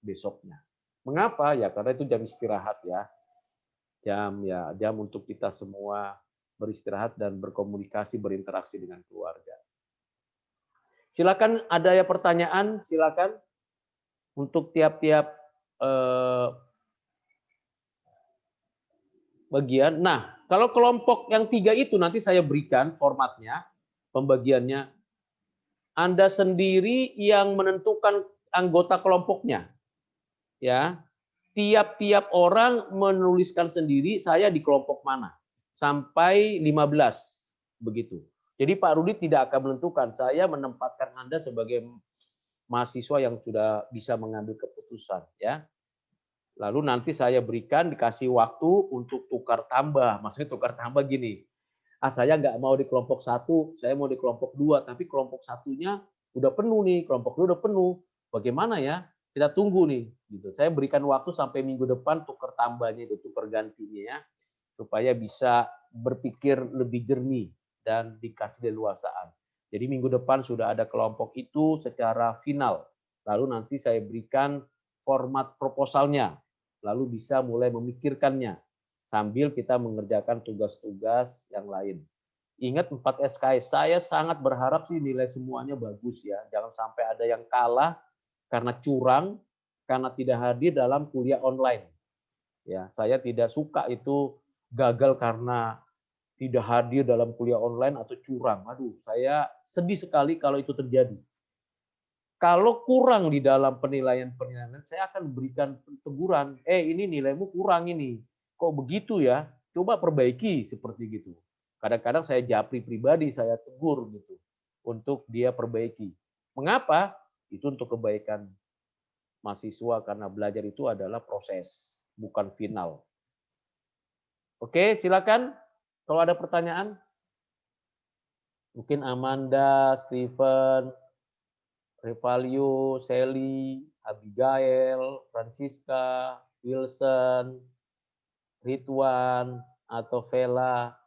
besoknya. Mengapa? Ya karena itu jam istirahat ya. Jam untuk kita semua beristirahat dan berkomunikasi, berinteraksi dengan keluarga. Silakan ada ya pertanyaan, silakan untuk tiap-tiap bagian. Nah, kalau kelompok yang 3 itu nanti saya berikan formatnya, pembagiannya. Anda sendiri yang menentukan anggota kelompoknya. Ya. Tiap-tiap orang menuliskan sendiri saya di kelompok mana. Sampai 15 begitu. Jadi Pak Rudi tidak akan menentukan, saya menempatkan Anda sebagai mahasiswa yang sudah bisa mengambil keputusan ya. Lalu nanti saya berikan dikasih waktu untuk tukar tambah. Maksudnya tukar tambah gini. Saya nggak mau di kelompok 1, saya mau di kelompok 2, tapi kelompok satunya udah penuh nih, kelompok 2 udah penuh. Bagaimana ya? Kita tunggu nih. Gitu. Saya berikan waktu sampai minggu depan tukar tambahnya itu, tukar gantinya ya, supaya bisa berpikir lebih jernih dan dikasih leluasaan. Jadi minggu depan sudah ada kelompok itu secara final. Lalu nanti saya berikan format proposalnya, lalu bisa mulai memikirkannya sambil kita mengerjakan tugas-tugas yang lain. Ingat 4 SKS, saya sangat berharap sih nilai semuanya bagus ya. Jangan sampai ada yang kalah karena curang, karena tidak hadir dalam kuliah online. Ya, saya tidak suka itu gagal karena tidak hadir dalam kuliah online atau curang. Aduh, saya sedih sekali kalau itu terjadi. Kalau kurang di dalam penilaian-penilaian, saya akan berikan teguran. Ini nilaimu kurang ini. Kok begitu ya? Coba perbaiki seperti gitu. Kadang-kadang saya japri pribadi, saya tegur gitu untuk dia perbaiki. Mengapa? Itu untuk kebaikan mahasiswa karena belajar itu adalah proses, bukan final. Oke, silakan Kalau ada pertanyaan, mungkin Amanda, Steven, Revalio, Sally, Abigail, Francisca, Wilson, Ridwan, atau Velia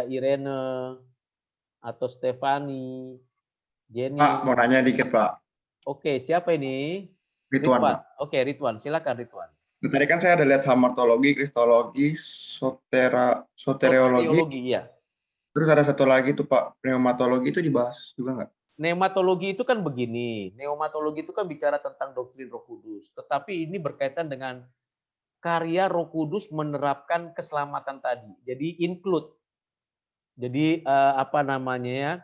Irene, atau Stefani, Jenny. Pak, mau nanya dikit, Pak. Oke, siapa ini? Ridwan, Pak. Oke, Ridwan. Silakan, Ridwan. Tadi kan saya ada lihat hamartologi, kristologi, soteriologi. Iya. Terus ada satu lagi tuh, Pak, pneumatologi itu dibahas juga nggak? Pneumatologi itu kan begini. Pneumatologi itu kan bicara tentang doktrin Roh Kudus. Tetapi ini berkaitan dengan karya Roh Kudus menerapkan keselamatan tadi. Jadi include. Jadi apa namanya ya?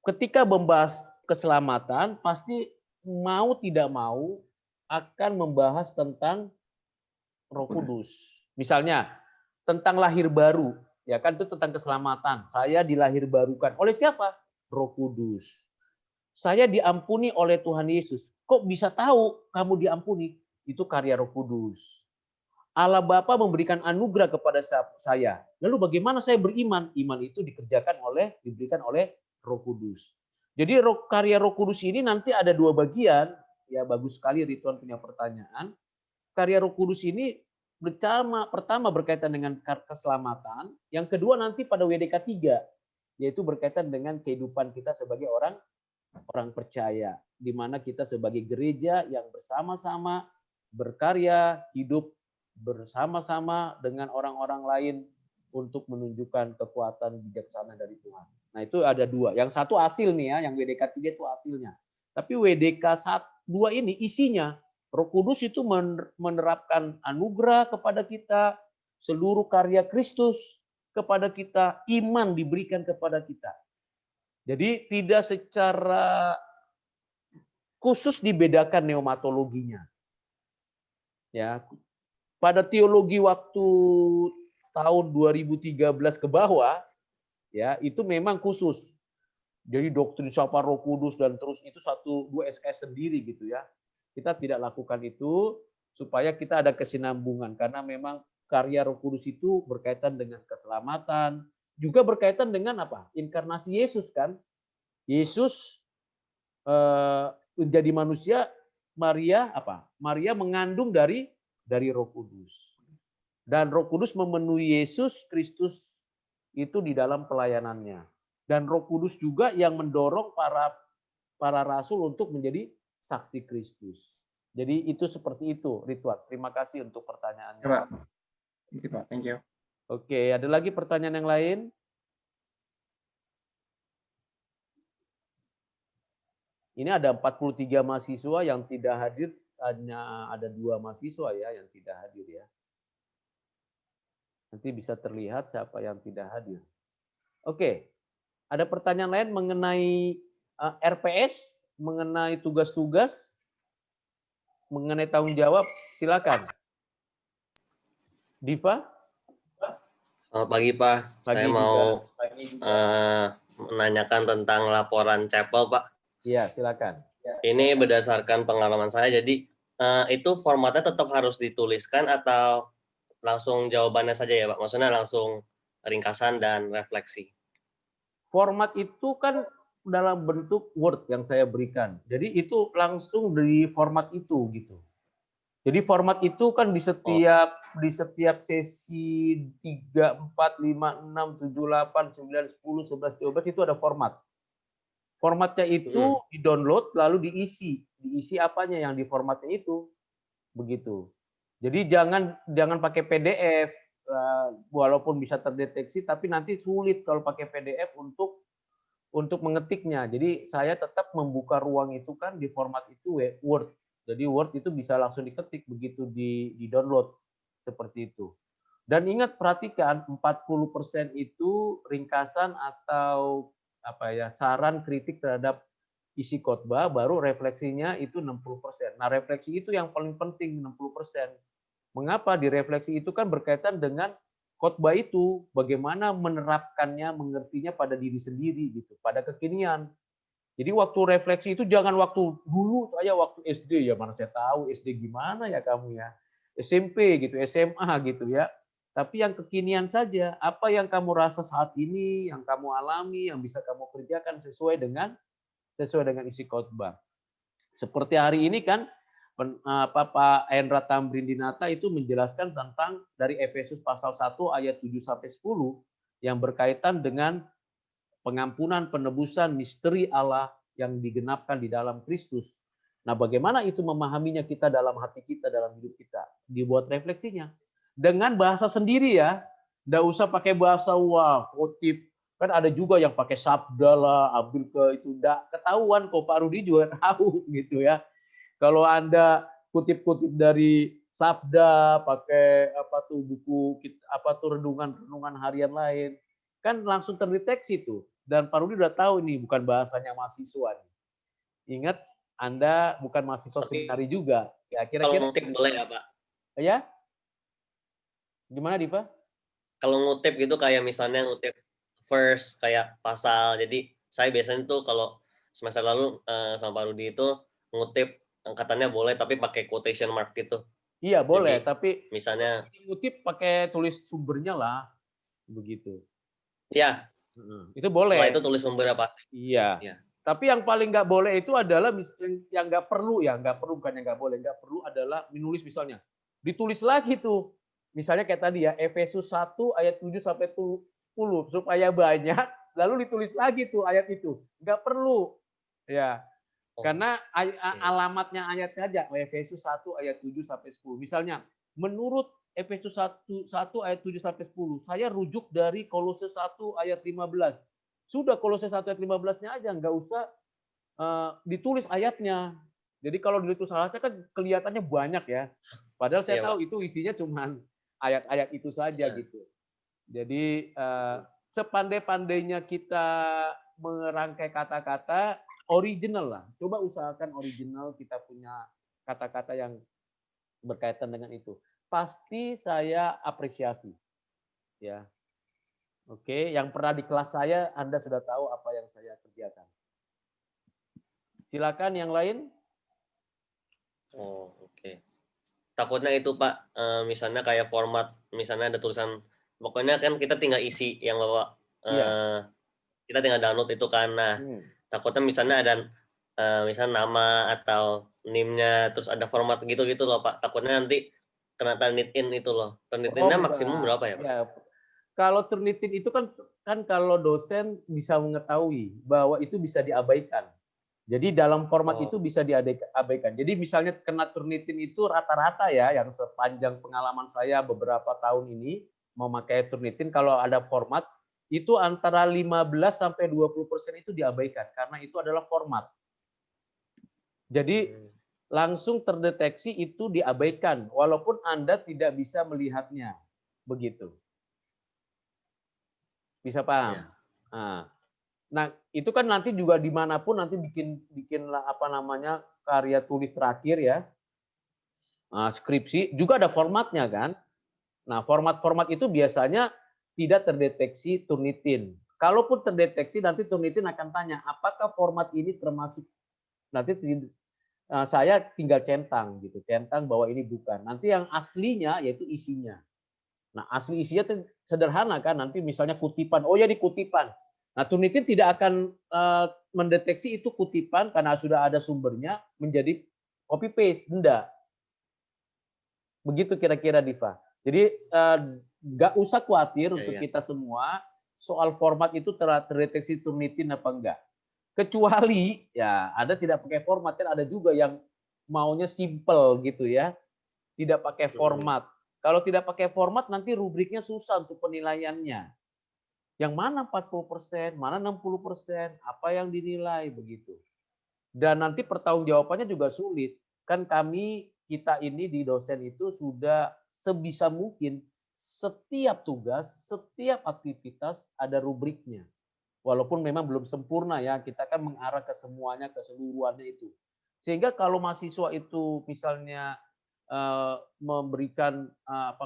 Ketika membahas keselamatan pasti mau tidak mau akan membahas tentang Roh Kudus. Misalnya tentang lahir baru, ya kan itu tentang keselamatan. Saya dilahirbarukan oleh siapa? Roh Kudus. Saya diampuni oleh Tuhan Yesus. Kok bisa tahu kamu diampuni? Itu karya Roh Kudus. Allah Bapa memberikan anugerah kepada saya. Lalu bagaimana saya beriman? Iman itu diberikan oleh Roh Kudus. Jadi karya Roh Kudus ini nanti ada dua bagian. Ya bagus sekali Ridwan punya pertanyaan. Karya Roh Kudus ini pertama berkaitan dengan keselamatan, yang kedua nanti pada WDK 3 yaitu berkaitan dengan kehidupan kita sebagai orang percaya, di mana kita sebagai gereja yang bersama-sama berkarya, hidup bersama-sama dengan orang-orang lain untuk menunjukkan kekuatan bijaksana dari Tuhan. Nah, itu ada dua. Yang satu hasil nih ya, yang WDK 3 itu hasilnya. Tapi WDK 2 ini isinya Roh Kudus itu menerapkan anugerah kepada kita, seluruh karya Kristus kepada kita, iman diberikan kepada kita. Jadi tidak secara khusus dibedakan pneumatologinya. Ya, pada teologi waktu tahun 2013 ke bawah, ya itu memang khusus. Jadi doktrin siapa Roh Kudus dan terus itu 1-2 SKS sendiri gitu ya. Kita tidak lakukan itu supaya kita ada kesinambungan karena memang karya Roh Kudus itu berkaitan dengan keselamatan, juga berkaitan dengan apa? Inkarnasi Yesus kan. Yesus menjadi manusia, Maria mengandung dari Roh Kudus. Dan Roh Kudus memenuhi Yesus Kristus itu di dalam pelayanannya. Dan Roh Kudus juga yang mendorong para rasul untuk menjadi saksi Kristus. Jadi itu seperti itu, Ridwan. Terima kasih untuk pertanyaannya. Ya, Pak. Thank you. Oke, ada lagi pertanyaan yang lain? Ini ada 43 mahasiswa yang tidak hadir, hanya ada 2 mahasiswa ya yang tidak hadir ya. Nanti bisa terlihat siapa yang tidak hadir. Oke, ada pertanyaan lain mengenai RPS, mengenai tugas-tugas, mengenai tanggung jawab, silakan. Diva? Selamat pagi, Pak. Saya mau menanyakan tentang laporan CEPEL, Pak. Iya, silakan. Ini berdasarkan pengalaman saya, jadi itu formatnya tetap harus dituliskan atau langsung jawabannya saja ya, Pak? Maksudnya langsung ringkasan dan refleksi. Format itu kan dalam bentuk Word yang saya berikan. Jadi itu langsung di format itu gitu. Jadi format itu kan di setiap sesi 3, 4, 5, 6, 7, 8, 9, 10, 11, 12 itu ada format. Formatnya itu di-download lalu diisi. Diisi apanya yang di formatnya itu. Begitu. Jadi jangan pakai PDF walaupun bisa terdeteksi tapi nanti sulit kalau pakai PDF untuk mengetiknya. Jadi saya tetap membuka ruang itu kan di format itu Word. Jadi Word itu bisa langsung diketik begitu di-download seperti itu. Dan ingat perhatikan 40% itu ringkasan atau saran kritik terhadap isi khotbah, baru refleksinya itu 60%. Nah, refleksi itu yang paling penting 60%. Mengapa direfleksi itu kan berkaitan dengan khotbah itu, bagaimana menerapkannya, mengertinya pada diri sendiri gitu, pada kekinian. Jadi waktu refleksi itu jangan waktu dulu saya waktu SD ya, mana saya tahu SD gimana ya kamu ya. SMP gitu, SMA gitu ya. tapi yang kekinian saja. Apa yang kamu rasa saat ini, yang kamu alami, yang bisa kamu kerjakan sesuai dengan isi khotbah. Seperti hari ini kan Pak Hendra Tambrindinata itu menjelaskan tentang dari Efesus pasal 1 ayat 7 sampai 10 yang berkaitan dengan pengampunan, penebusan, misteri Allah yang digenapkan di dalam Kristus. Nah, bagaimana itu memahaminya kita dalam hati kita, dalam hidup kita? Dibuat refleksinya. Dengan bahasa sendiri ya. Nggak usah pakai bahasa wah, kutip. Kan ada juga yang pakai sabda lah, ambil ke itu. Nggak ketahuan kok, Pak Rudi juga tahu gitu ya. Kalau Anda kutip-kutip dari sabda, pakai apa tuh buku apa tuh renungan harian lain, kan langsung terdeteksi tuh. Dan Pak Rudi udah tahu ini bukan bahasanya mahasiswa. Ingat, Anda bukan mahasiswa Tapi seminari juga. Ya kalau kira-kira ngutip boleh ya Pak? ya? Gimana Diva? Kalau ngutip gitu kayak misalnya ngutip verse kayak pasal. Jadi saya biasanya tuh kalau semester lalu sama Pak Rudi itu ngutip angkatannya boleh tapi pakai quotation mark gitu. Iya boleh, Jadi tapi misalnya kutip pakai tulis sumbernya lah, begitu. ya Itu setelah itu boleh. tulis sumbernya pasti. Iya. Ya. Tapi yang paling nggak boleh itu adalah yang nggak perlu ya, nggak perlu bukan yang nggak boleh, nggak perlu adalah menulis misalnya. Ditulis lagi tuh. Misalnya kayak tadi ya, Efesus 1 ayat 7 sampai 10 supaya banyak, lalu ditulis lagi tuh ayat itu. Nggak perlu. Ya. Karena alamatnya ayatnya aja, Efesus 1 ayat 7 sampai 10. Misalnya, menurut Efesus 1 ayat 7 sampai 10, saya rujuk dari Kolose 1 ayat 15. Sudah Kolose 1 ayat 15-nya aja, nggak usah ditulis ayatnya. Jadi kalau ditulis ayatnya kan kelihatannya banyak ya. Padahal saya Iya, tahu Pak. itu isinya cuma ayat-ayat itu saja gitu. Jadi sepandai-pandainya kita merangkai kata-kata, original lah. Coba usahakan original, kita punya kata-kata yang berkaitan dengan itu. Pasti saya apresiasi. Ya. Oke, yang pernah di kelas saya, Anda sudah tahu apa yang saya kerjakan. Silakan yang lain. Oh, oke. Takutnya itu Pak, misalnya kayak format, misalnya ada tulisan, pokoknya kan kita tinggal isi yang Bapak, Iya. kita tinggal download itu kan. Nah, takutnya misalnya ada misalnya nama atau NIM-nya, terus ada format gitu-gitu loh Pak. Takutnya nanti kena Turnitin itu loh. Oh Turnitinnya maksimum enggak. berapa ya Pak? Ya, kalau Turnitin itu kan kalau dosen bisa mengetahui bahwa itu bisa diabaikan. Jadi dalam format Oh, itu bisa diabaikan. Jadi misalnya kena Turnitin itu rata-rata ya, yang sepanjang pengalaman saya beberapa tahun ini memakai Turnitin, kalau ada format itu antara 15 sampai 20% itu diabaikan karena itu adalah format. Jadi langsung terdeteksi itu diabaikan walaupun Anda tidak bisa melihatnya. Begitu. Bisa paham? ya. Nah, itu kan nanti juga dimanapun nanti bikin apa namanya karya tulis terakhir ya, skripsi juga ada formatnya kan. Nah, format-format itu biasanya tidak terdeteksi Turnitin. Kalaupun terdeteksi, nanti Turnitin akan tanya, apakah format ini termasuk, nanti saya tinggal centang gitu, centang bahwa ini bukan. Nanti yang aslinya yaitu isinya. Nah, asli isinya sederhana kan, nanti misalnya kutipan, oh ya di kutipan. Nah, Turnitin tidak akan mendeteksi itu kutipan karena sudah ada sumbernya menjadi copy paste, enggak. Begitu kira-kira Diva. Jadi nggak usah khawatir untuk kita semua soal format itu terdeteksi Turnitin apa enggak. Kecuali ya Anda tidak pakai format, kan ada juga yang maunya simple gitu ya, tidak pakai format. Kalau tidak pakai format nanti rubriknya susah untuk penilaiannya. Yang mana 40%, mana 60%, apa yang dinilai begitu. Dan nanti pertanggungjawabannya juga sulit. Kan kita ini di dosen itu sudah sebisa mungkin setiap tugas, setiap aktivitas ada rubriknya. Walaupun memang belum sempurna ya, kita kan mengarah ke semuanya, keseluruhannya itu. Sehingga kalau mahasiswa itu misalnya memberikan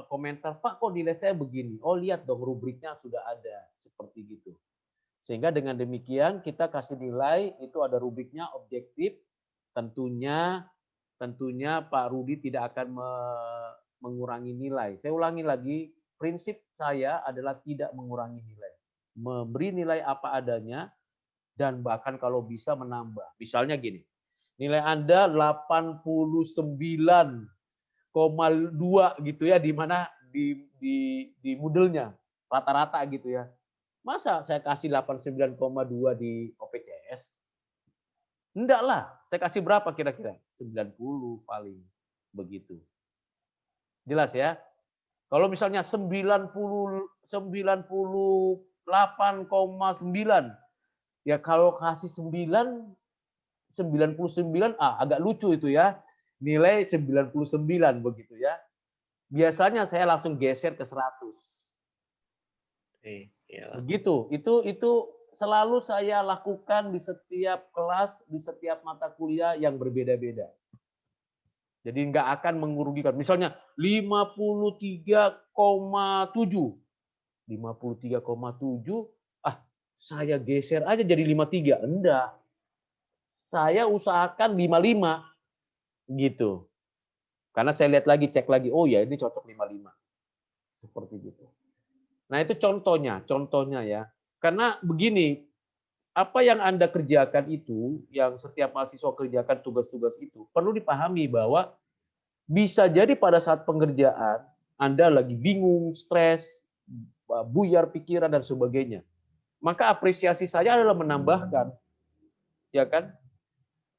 komentar, Pak kok nilai saya begini? Oh lihat dong rubriknya sudah ada, seperti gitu. Sehingga dengan demikian kita kasih nilai itu ada rubriknya objektif, tentunya Pak Rudi tidak akan mengurangi nilai. Saya ulangi lagi, prinsip saya adalah tidak mengurangi nilai. Memberi nilai apa adanya dan bahkan kalau bisa menambah. Misalnya gini, nilai Anda 89,2 gitu ya, di mana di Moodle-nya rata-rata gitu ya. Masa saya kasih 89,2 di OPCS? Enggak lah, saya kasih berapa kira-kira? 90 paling, begitu. Jelas ya? Kalau misalnya 98,9, ya kalau kasih 99, agak lucu itu ya. Nilai 99 begitu ya. Biasanya saya langsung geser ke 100. Iya. Begitu. Itu selalu saya lakukan di setiap kelas, di setiap mata kuliah yang berbeda-beda. Jadi nggak akan mengurugikan. Misalnya 53,7. 53,7, saya geser aja jadi 53. Enggak. Saya usahakan 55 gitu. Karena saya lihat lagi, cek lagi, oh ya ini cocok 55. Seperti gitu. Nah, itu contohnya ya. Karena begini, apa yang Anda kerjakan itu, yang setiap mahasiswa kerjakan tugas-tugas itu, perlu dipahami bahwa bisa jadi pada saat pengerjaan Anda lagi bingung, stres, buyar pikiran dan sebagainya. Maka apresiasi saya adalah menambahkan, ya kan?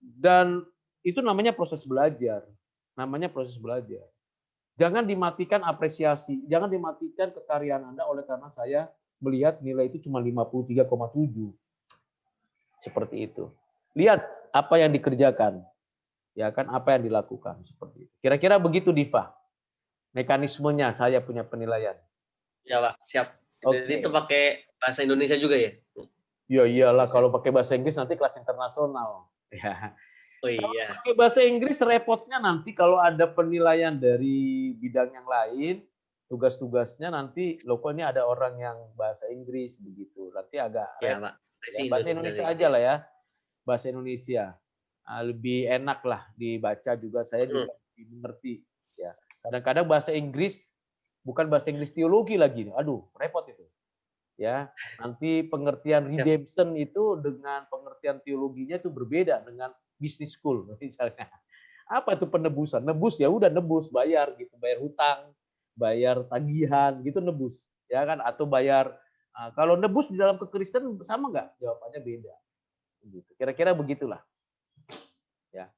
Dan itu namanya proses belajar. Jangan dimatikan apresiasi, jangan dimatikan kekaryaan Anda oleh karena saya melihat nilai itu cuma 53,7. Seperti itu. Lihat apa yang dikerjakan. Ya kan, apa yang dilakukan seperti itu. Kira-kira begitu Diva. Mekanismenya saya punya penilaian. Ya, Pak, siap. Oke. Jadi itu pakai bahasa Indonesia juga ya? Ya iyalah, kalau pakai bahasa Inggris nanti kelas internasional. Ya. Oh Kalau iya. pakai bahasa Inggris repotnya nanti kalau ada penilaian dari bidang yang lain, tugas-tugasnya nanti loh kok ini ada orang yang bahasa Inggris begitu. Nanti agak Ya, repot. Pak. Saya Ya, sih bahasa Indonesia Indonesia sih. aja lah ya. Bahasa Indonesia. Lebih enak lah dibaca juga, saya juga lebih mengerti. Ya. Kadang-kadang bahasa Inggris bukan bahasa Inggris teologi lagi. Aduh, repot itu. Ya, nanti pengertian redemption itu dengan pengertian teologinya itu berbeda dengan business school misalnya. Apa itu penebusan? Nebus ya udah nebus, bayar gitu, bayar hutang, bayar tagihan gitu nebus, ya kan? Atau bayar kalau nebus di dalam kekristenan sama nggak? Jawabannya beda. Gitu. Kira-kira begitulah. Ya.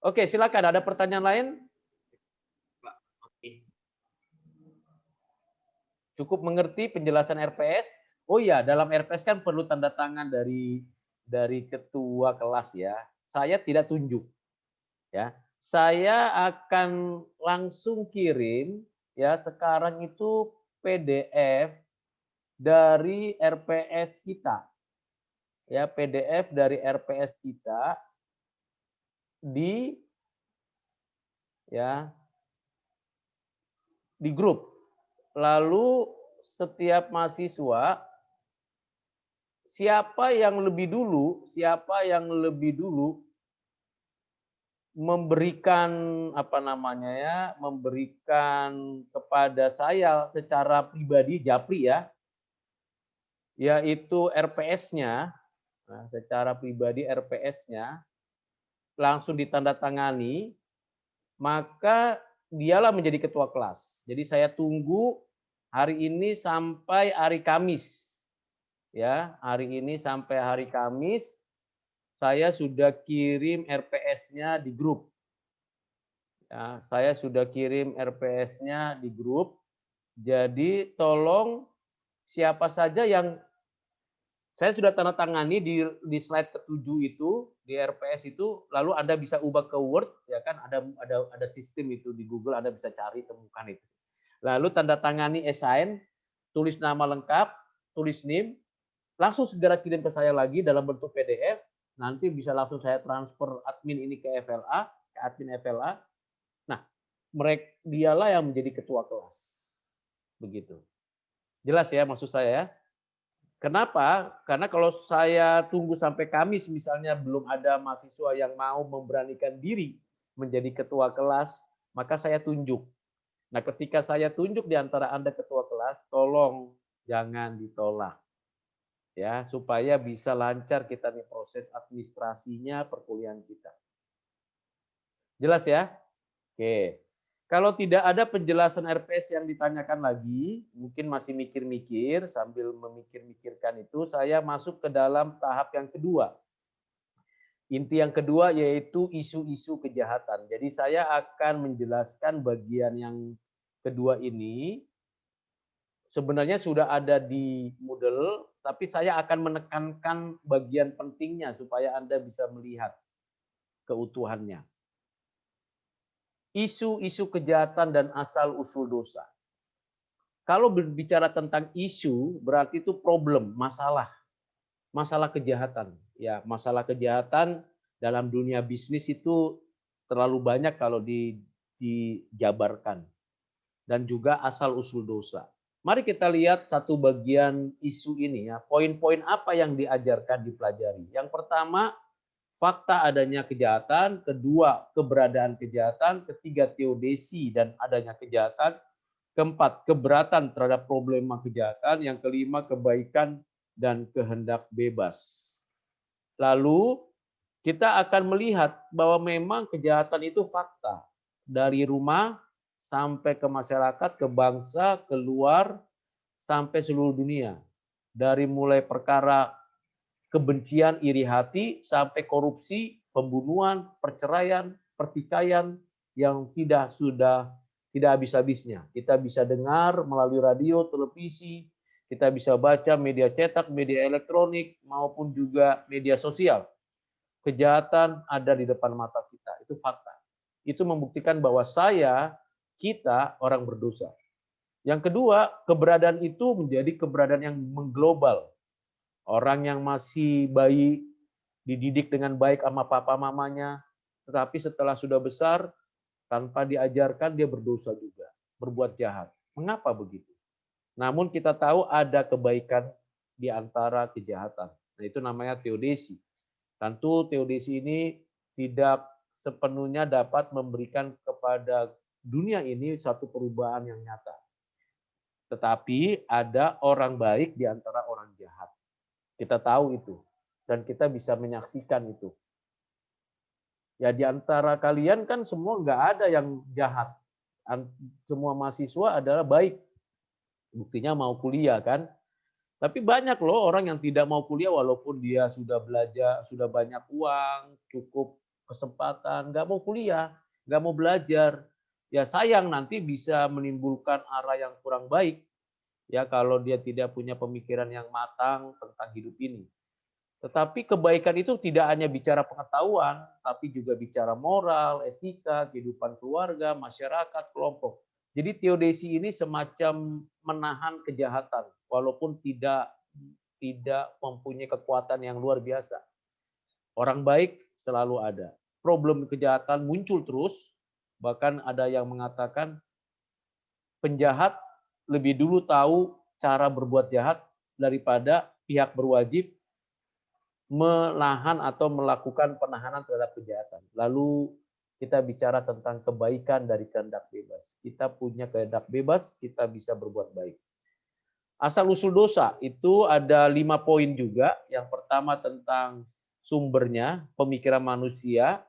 Oke, silakan. Ada pertanyaan lain? Pak, oke. Cukup mengerti penjelasan RPS? Oh iya, dalam RPS kan perlu tanda tangan dari ketua kelas ya. Saya tidak tunjuk. Ya. Saya akan langsung kirim ya sekarang itu PDF dari RPS kita. Ya, PDF dari RPS kita di grup. Lalu setiap mahasiswa siapa yang lebih dulu memberikan memberikan kepada saya secara pribadi japri ya, yaitu RPS-nya, secara pribadi RPS-nya langsung ditandatangani, maka dialah menjadi ketua kelas. Jadi saya tunggu hari ini sampai hari Kamis. Ya, hari ini sampai hari Kamis saya sudah kirim RPS-nya di grup. Ya, saya sudah kirim RPS-nya di grup. Jadi tolong siapa saja yang saya sudah tanda tangani di slide ke-7 itu, di RPS itu, lalu Anda bisa ubah ke Word, ya kan? Ada sistem itu di Google, Anda bisa cari temukan itu. Lalu tanda tangani assign, tulis nama lengkap, tulis NIM, langsung segera kirim ke saya lagi dalam bentuk PDF. Nanti bisa langsung saya transfer admin ini ke FLA, ke admin FLA. Nah, dialah yang menjadi ketua kelas. Begitu. Jelas ya maksud saya ya? Kenapa? Karena kalau saya tunggu sampai Kamis misalnya belum ada mahasiswa yang mau memberanikan diri menjadi ketua kelas, maka saya tunjuk. Nah, ketika saya tunjuk di antara Anda ketua kelas, tolong jangan ditolak. Ya, supaya bisa lancar kita nih proses administrasinya perkuliahan kita. Jelas ya? Oke. Kalau tidak ada penjelasan RPS yang ditanyakan lagi, mungkin masih mikir-mikir, sambil memikir-mikirkan itu, saya masuk ke dalam tahap yang kedua. Inti yang kedua yaitu isu-isu kejahatan. Jadi saya akan menjelaskan bagian yang kedua ini. Sebenarnya sudah ada di Moodle, tapi saya akan menekankan bagian pentingnya supaya Anda bisa melihat keutuhannya. Isu-isu kejahatan dan asal-usul dosa. Kalau berbicara tentang isu, berarti itu problem, masalah kejahatan. Ya, masalah kejahatan dalam dunia bisnis itu terlalu banyak kalau dijabarkan. Dan juga asal-usul dosa. Mari kita lihat satu bagian isu ini ya. Poin-poin apa yang diajarkan, dipelajari. Yang pertama, fakta adanya kejahatan, kedua keberadaan kejahatan, ketiga teodesi dan adanya kejahatan, keempat keberatan terhadap problema kejahatan, yang kelima kebaikan dan kehendak bebas. Lalu kita akan melihat bahwa memang kejahatan itu fakta, dari rumah sampai ke masyarakat, ke bangsa, keluar sampai seluruh dunia. Dari mulai perkara kebencian, iri hati, sampai korupsi, pembunuhan, perceraian, pertikaian yang tidak habis-habisnya. Kita bisa dengar melalui radio, televisi, kita bisa baca media cetak, media elektronik, maupun juga media sosial. Kejahatan ada di depan mata kita, itu fakta. Itu membuktikan bahwa kita orang berdosa. Yang kedua, keberadaan itu menjadi keberadaan yang mengglobal. Orang yang masih bayi dididik dengan baik sama papa mamanya, tetapi setelah sudah besar, tanpa diajarkan dia berdosa juga, berbuat jahat. Mengapa begitu? Namun kita tahu ada kebaikan di antara kejahatan. Nah, itu namanya teodesi. Tentu teodesi ini tidak sepenuhnya dapat memberikan kepada dunia ini satu perubahan yang nyata. Tetapi ada orang baik di antara orang jahat. Kita tahu itu. Dan kita bisa menyaksikan itu. Ya, di antara kalian kan semua nggak ada yang jahat. Semua mahasiswa adalah baik. Buktinya mau kuliah kan. Tapi banyak loh orang yang tidak mau kuliah walaupun dia sudah belajar, sudah banyak uang, cukup kesempatan, nggak mau kuliah, nggak mau belajar. Ya sayang, nanti bisa menimbulkan arah yang kurang baik. Ya, kalau dia tidak punya pemikiran yang matang tentang hidup ini. Tetapi kebaikan itu tidak hanya bicara pengetahuan, tapi juga bicara moral, etika, kehidupan keluarga, masyarakat, kelompok. Jadi teodesi ini semacam menahan kejahatan, walaupun tidak mempunyai kekuatan yang luar biasa. Orang baik selalu ada. Problem kejahatan muncul terus, bahkan ada yang mengatakan penjahat lebih dulu tahu cara berbuat jahat daripada pihak berwajib menahan atau melakukan penahanan terhadap kejahatan. Lalu kita bicara tentang kebaikan dari kehendak bebas. Kita punya kehendak bebas, kita bisa berbuat baik. Asal-usul dosa itu ada 5 poin juga. Yang pertama tentang sumbernya, pemikiran manusia,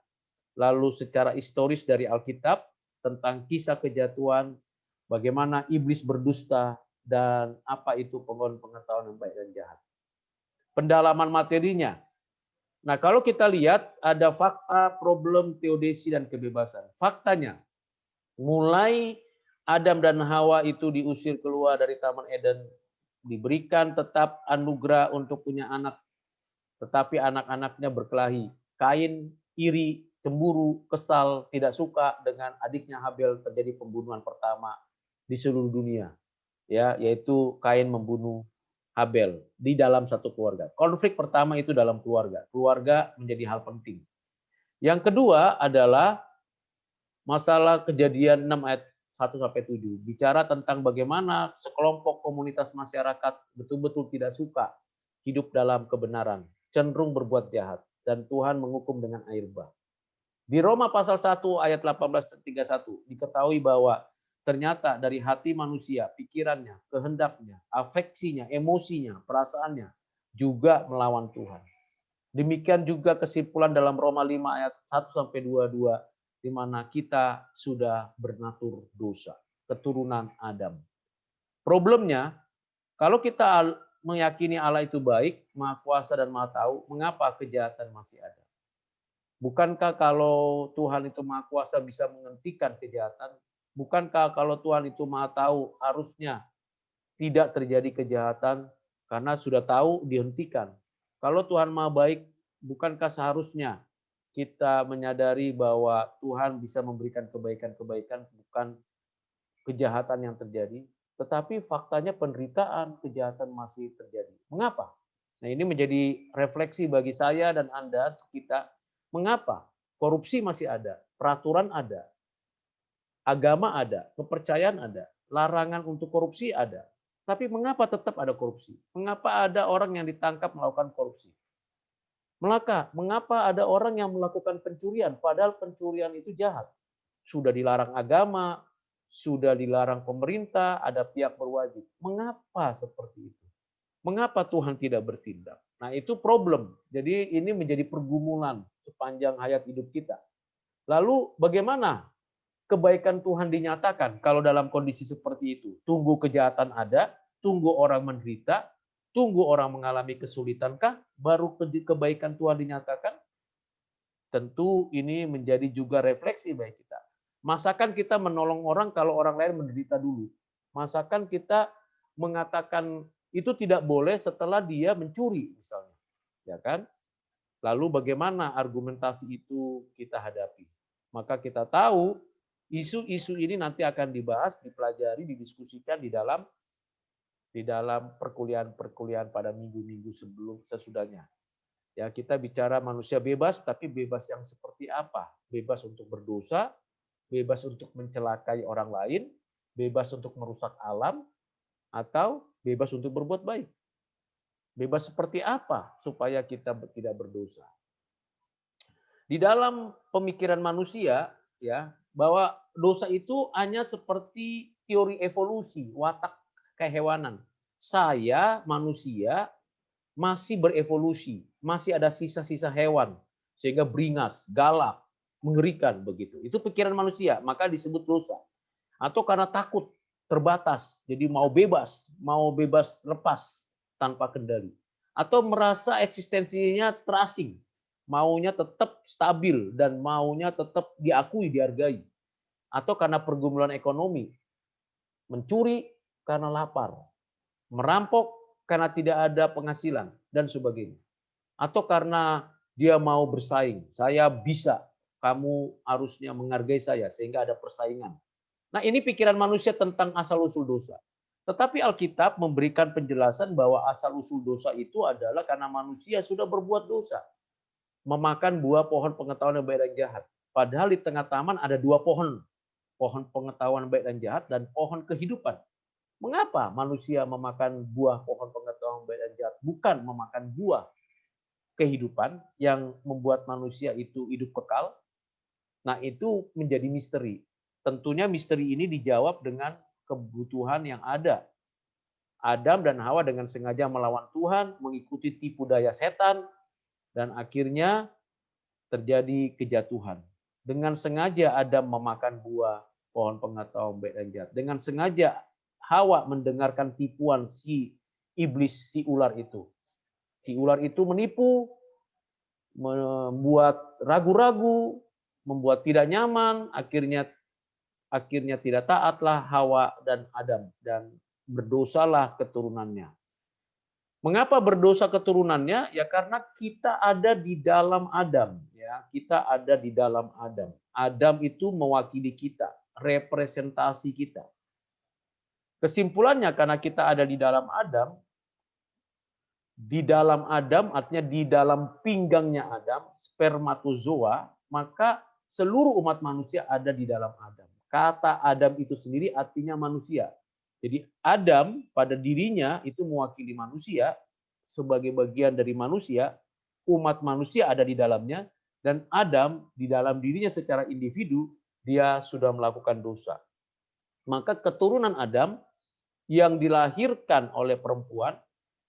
lalu secara historis dari Alkitab, tentang kisah kejatuhan, bagaimana iblis berdusta, dan apa itu pengetahuan yang baik dan jahat. Pendalaman materinya. Nah, kalau kita lihat ada fakta, problem, teodesi, dan kebebasan. Faktanya, mulai Adam dan Hawa itu diusir keluar dari Taman Eden, diberikan tetap anugerah untuk punya anak, tetapi anak-anaknya berkelahi. Kain iri, cemburu, kesal, tidak suka dengan adiknya Habel, terjadi pembunuhan pertama di seluruh dunia. Ya, yaitu Kain membunuh Habel di dalam satu keluarga. Konflik pertama itu dalam keluarga. Keluarga menjadi hal penting. Yang kedua adalah masalah Kejadian 6 ayat 1-7. Bicara tentang bagaimana sekelompok komunitas masyarakat betul-betul tidak suka hidup dalam kebenaran, cenderung berbuat jahat, dan Tuhan menghukum dengan air bah. Di Roma pasal 1 ayat 18-31 diketahui bahwa ternyata dari hati manusia, pikirannya, kehendaknya, afeksinya, emosinya, perasaannya juga melawan Tuhan. Demikian juga kesimpulan dalam Roma 5 ayat 1-22, di mana kita sudah bernatur dosa, keturunan Adam. Problemnya, kalau kita meyakini Allah itu baik, Maha Kuasa dan Maha Tahu, mengapa kejahatan masih ada? Bukankah kalau Tuhan itu Maha Kuasa bisa menghentikan kejahatan? Bukankah kalau Tuhan itu Maha Tahu harusnya tidak terjadi kejahatan karena sudah tahu dihentikan? Kalau Tuhan Maha Baik, bukankah seharusnya kita menyadari bahwa Tuhan bisa memberikan kebaikan-kebaikan, bukan kejahatan yang terjadi? Tetapi faktanya penderitaan, kejahatan masih terjadi. Mengapa? Nah, ini menjadi refleksi bagi saya dan Anda, kita. Mengapa? Korupsi masih ada, peraturan ada, agama ada, kepercayaan ada, larangan untuk korupsi ada. Tapi mengapa tetap ada korupsi? Mengapa ada orang yang ditangkap melakukan korupsi? Mengapa ada orang yang melakukan pencurian, padahal pencurian itu jahat? Sudah dilarang agama, sudah dilarang pemerintah, ada pihak berwajib. Mengapa seperti itu? Mengapa Tuhan tidak bertindak? Nah, itu problem. Jadi ini menjadi pergumulan sepanjang hayat hidup kita. Lalu bagaimana kebaikan Tuhan dinyatakan kalau dalam kondisi seperti itu? Tunggu kejahatan ada, tunggu orang menderita, tunggu orang mengalami kesulitankah, baru kebaikan Tuhan dinyatakan? Tentu ini menjadi juga refleksi bagi kita. Masakan kita menolong orang kalau orang lain menderita dulu? Masakan kita mengatakan itu tidak boleh setelah dia mencuri misalnya, ya kan? Lalu bagaimana argumentasi itu kita hadapi? Maka kita tahu isu-isu ini nanti akan dibahas, dipelajari, didiskusikan di dalam perkuliahan-perkuliahan pada minggu-minggu sesudahnya. Ya, kita bicara manusia bebas, tapi bebas yang seperti apa? Bebas untuk berdosa, bebas untuk mencelakai orang lain, bebas untuk merusak alam, atau bebas untuk berbuat baik. Bebas seperti apa supaya kita tidak berdosa? Di dalam pemikiran manusia, ya, bahwa dosa itu hanya seperti teori evolusi, watak kehewanan. Saya manusia masih berevolusi, masih ada sisa-sisa hewan sehingga beringas, galak, mengerikan begitu. Itu pikiran manusia, maka disebut dosa. Atau karena takut, terbatas, jadi mau bebas lepas tanpa kendali. Atau merasa eksistensinya terasing, maunya tetap stabil dan maunya tetap diakui, dihargai. Atau karena pergumulan ekonomi, mencuri karena lapar, merampok karena tidak ada penghasilan, dan sebagainya. Atau karena dia mau bersaing, saya bisa, kamu harusnya menghargai saya, sehingga ada persaingan. Nah, ini pikiran manusia tentang asal-usul dosa. Tetapi Alkitab memberikan penjelasan bahwa asal-usul dosa itu adalah karena manusia sudah berbuat dosa. Memakan buah pohon pengetahuan baik dan jahat. Padahal di tengah taman ada dua pohon. Pohon pengetahuan baik dan jahat dan pohon kehidupan. Mengapa manusia memakan buah pohon pengetahuan baik dan jahat? Bukan memakan buah kehidupan yang membuat manusia itu hidup kekal. Nah, itu menjadi misteri. Tentunya misteri ini dijawab dengan kebutuhan yang ada. Adam dan Hawa dengan sengaja melawan Tuhan, mengikuti tipu daya setan, dan akhirnya terjadi kejatuhan. Dengan sengaja Adam memakan buah pohon pengetahuan baik dan jahat. Dengan sengaja Hawa mendengarkan tipuan si iblis, si ular itu. Si ular itu menipu, membuat ragu-ragu, membuat tidak nyaman, akhirnya tidak taatlah Hawa dan Adam, dan berdosalah keturunannya. Mengapa berdosa keturunannya? Ya karena kita ada di dalam Adam, ya. Kita ada di dalam Adam. Adam itu mewakili kita, representasi kita. Kesimpulannya karena kita ada di dalam Adam artinya di dalam pinggangnya Adam, spermatozoa, maka seluruh umat manusia ada di dalam Adam. Kata Adam itu sendiri artinya manusia. Jadi Adam pada dirinya itu mewakili manusia, sebagai bagian dari manusia, umat manusia ada di dalamnya, dan Adam di dalam dirinya secara individu, dia sudah melakukan dosa. maka keturunan Adam yang dilahirkan oleh perempuan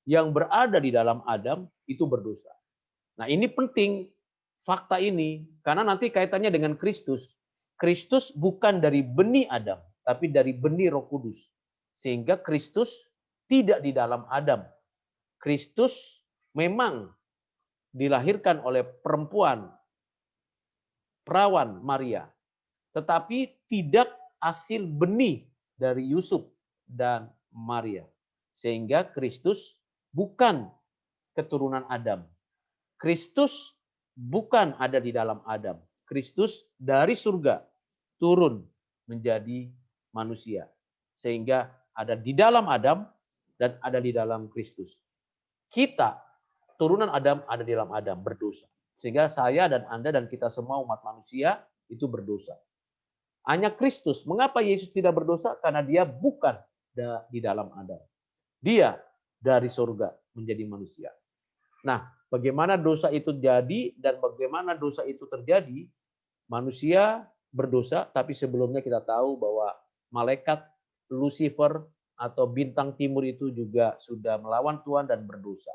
yang berada di dalam Adam itu berdosa. Nah, ini penting fakta ini karena nanti kaitannya dengan Kristus. Kristus bukan dari benih Adam, tapi dari benih Roh Kudus. Sehingga Kristus tidak di dalam Adam. Kristus memang dilahirkan oleh perempuan perawan Maria, tetapi tidak hasil benih dari Yusuf dan Maria. Sehingga Kristus bukan keturunan Adam. Kristus bukan ada di dalam Adam. Kristus dari surga turun menjadi manusia. Sehingga ada di dalam Adam dan ada di dalam Kristus. Kita, turunan Adam, ada di dalam Adam, berdosa. Sehingga saya dan Anda dan kita semua umat manusia itu berdosa. Hanya Kristus. Mengapa Yesus tidak berdosa? Karena dia bukan di dalam Adam. Dia dari surga menjadi manusia. Nah, bagaimana dosa itu jadi dan bagaimana dosa itu terjadi? Manusia berdosa, tapi sebelumnya kita tahu bahwa malaikat Lucifer atau bintang timur itu juga sudah melawan Tuhan dan berdosa.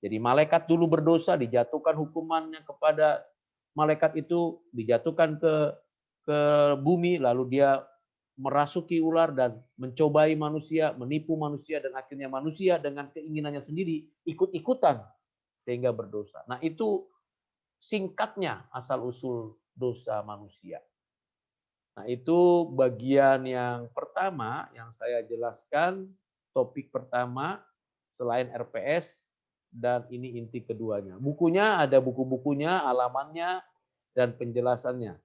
Jadi malaikat dulu berdosa, dijatuhkan hukumannya kepada malaikat itu, dijatuhkan ke bumi, lalu dia merasuki ular dan mencobai manusia, menipu manusia, dan akhirnya manusia dengan keinginannya sendiri ikut-ikutan sehingga berdosa. Nah, itu singkatnya asal-usul dosa manusia. Nah, itu bagian yang pertama yang saya jelaskan, topik pertama selain RPS, dan ini inti keduanya. Bukunya ada buku-bukunya, halamannya, dan penjelasannya.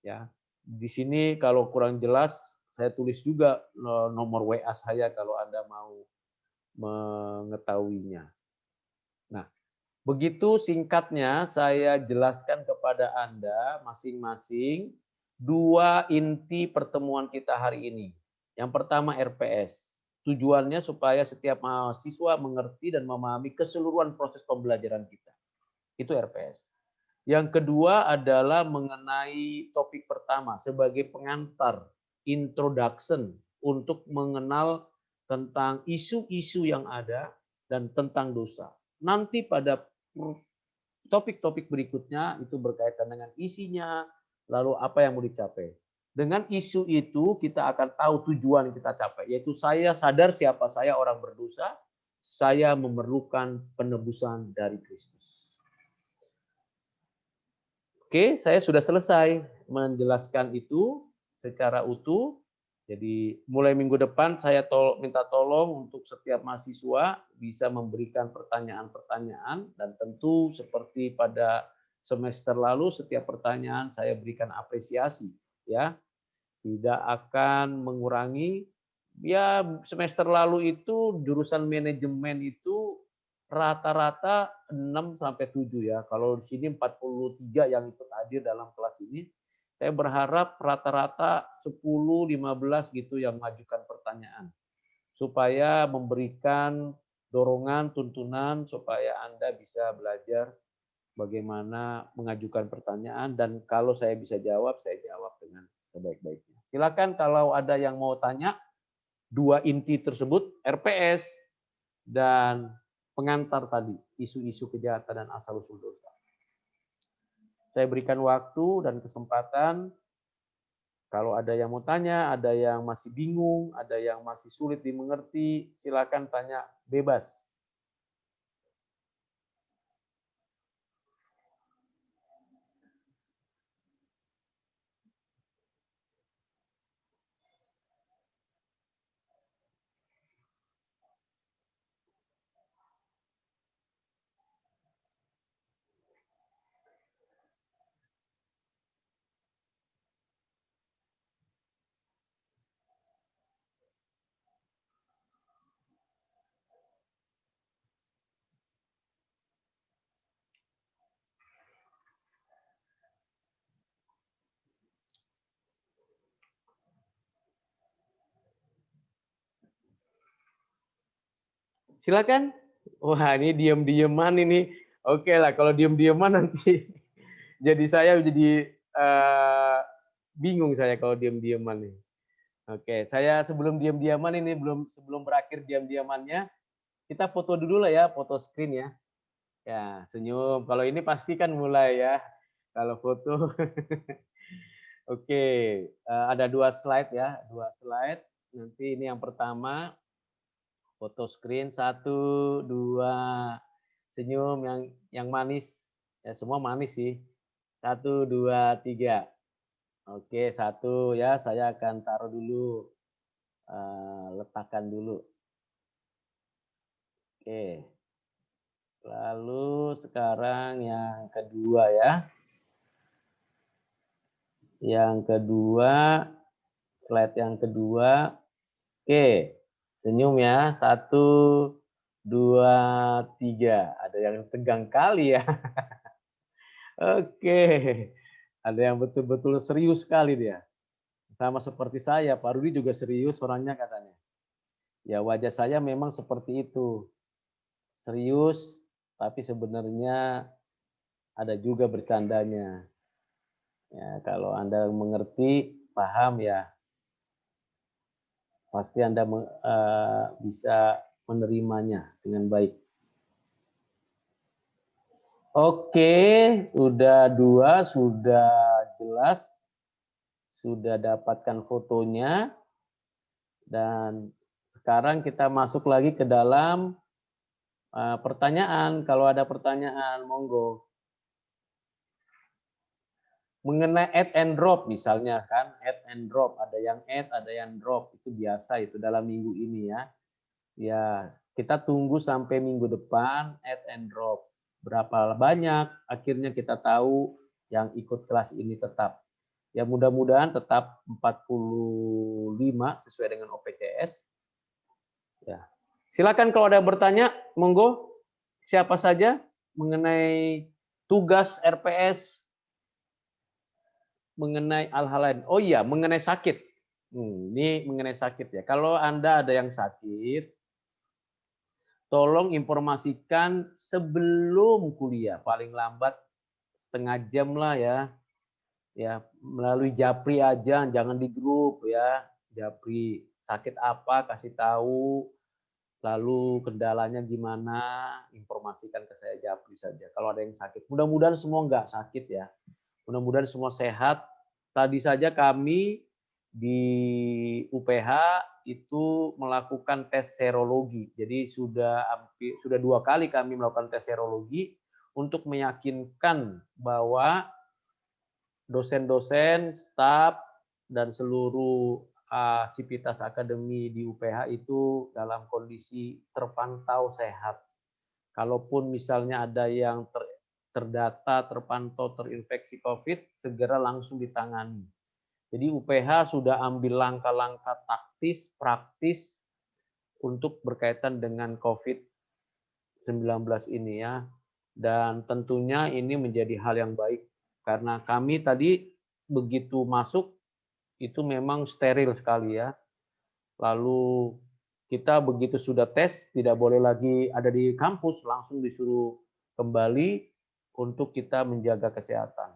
Ya, di sini kalau kurang jelas, saya tulis juga nomor WA saya kalau Anda mau mengetahuinya. Nah, begitu singkatnya saya jelaskan kepada Anda masing-masing dua inti pertemuan kita hari ini. Yang pertama RPS. Tujuannya supaya setiap mahasiswa mengerti dan memahami keseluruhan proses pembelajaran kita. Itu RPS. Yang kedua adalah mengenai topik pertama sebagai pengantar, introduction untuk mengenal tentang isu-isu yang ada dan tentang dosa. Nanti pada topik-topik berikutnya itu berkaitan dengan isinya, lalu apa yang mau dicapai. Dengan isu itu kita akan tahu tujuan yang kita capai, yaitu saya sadar siapa saya orang berdosa, saya memerlukan penebusan dari Kristus. Oke, saya sudah selesai menjelaskan itu secara utuh. Jadi mulai minggu depan saya minta tolong untuk setiap mahasiswa bisa memberikan pertanyaan-pertanyaan, dan tentu seperti pada semester lalu setiap pertanyaan saya berikan apresiasi, ya. Tidak akan mengurangi. Ya, semester lalu itu jurusan manajemen itu rata-rata 6 sampai 7 ya. Kalau di sini 43 yang ikut hadir dalam kelas ini. Saya berharap rata-rata 10-15 gitu yang mengajukan pertanyaan. Supaya memberikan dorongan, tuntunan supaya Anda bisa belajar bagaimana mengajukan pertanyaan, dan kalau saya bisa jawab, saya jawab dengan sebaik-baiknya. Silakan kalau ada yang mau tanya, dua inti tersebut, RPS dan pengantar tadi, isu-isu kejahatan dan asal-usul dosa. Saya berikan waktu dan kesempatan, kalau ada yang mau tanya, ada yang masih bingung, ada yang masih sulit dimengerti, silakan tanya bebas. Silakan. Wah, ini diem-dieman ini. Oke lah, kalau diem-dieman nanti jadi saya jadi bingung saya kalau diem-dieman nih. Oke, saya sebelum diam-diaman ini sebelum berakhir diam-diamannya, kita foto dulu lah ya, foto screen ya. Ya, senyum. Kalau ini pasti kan mulai ya. Kalau foto. Oke, ada 2 slide ya, 2 slide. Nanti ini yang pertama, foto screen 1, 2, senyum yang manis. Ya, semua manis sih. 1, 2, 3. Oke, 1 ya, saya akan taruh dulu, letakkan dulu. Oke. Lalu sekarang yang kedua ya. Yang kedua, slide yang kedua. Oke, senyum ya. 1, 2, 3. Ada yang tegang kali ya. Oke, ada yang betul-betul serius sekali dia. Sama seperti saya, Pak Rudi juga serius orangnya katanya. Ya wajah saya memang seperti itu. Serius, tapi sebenarnya ada juga bercandanya. Ya, kalau Anda mengerti, paham ya, pasti Anda bisa menerimanya dengan baik. Oke, udah 2, sudah jelas, sudah dapatkan fotonya, dan sekarang kita masuk lagi ke dalam pertanyaan. Kalau ada pertanyaan, monggo. Mengenai add and drop misalnya kan, add and drop, ada yang add, ada yang drop, itu biasa itu dalam minggu ini ya. Ya, kita tunggu sampai minggu depan add and drop. Berapa banyak, akhirnya kita tahu yang ikut kelas ini tetap. Ya mudah-mudahan tetap 45 sesuai dengan OPCS. Ya. Silakan kalau ada yang bertanya, monggo. Siapa saja mengenai tugas RPS, mengenai hal-hal lain. Oh iya, mengenai sakit. Ini mengenai sakit ya. Kalau Anda ada yang sakit, tolong informasikan sebelum kuliah, paling lambat setengah jam lah ya. Ya, melalui Japri aja, jangan di grup ya. Japri sakit apa kasih tahu, lalu kendalanya gimana, informasikan ke saya Japri saja. Kalau ada yang sakit, mudah-mudahan semua nggak sakit ya. Mudah-mudahan semua sehat. Tadi saja kami di UPH itu melakukan tes serologi. Jadi sudah 2 kali kami melakukan tes serologi untuk meyakinkan bahwa dosen-dosen, staf, dan seluruh sivitas akademi di UPH itu dalam kondisi terpantau sehat. Kalaupun misalnya ada yang terdata, terpantau terinfeksi COVID, segera langsung ditangani. Jadi UPH sudah ambil langkah-langkah taktis, praktis untuk berkaitan dengan COVID-19 ini ya. Dan tentunya ini menjadi hal yang baik. Karena kami tadi begitu masuk, itu memang steril sekali ya. Lalu kita begitu sudah tes, tidak boleh lagi ada di kampus, langsung disuruh kembali untuk kita menjaga kesehatan.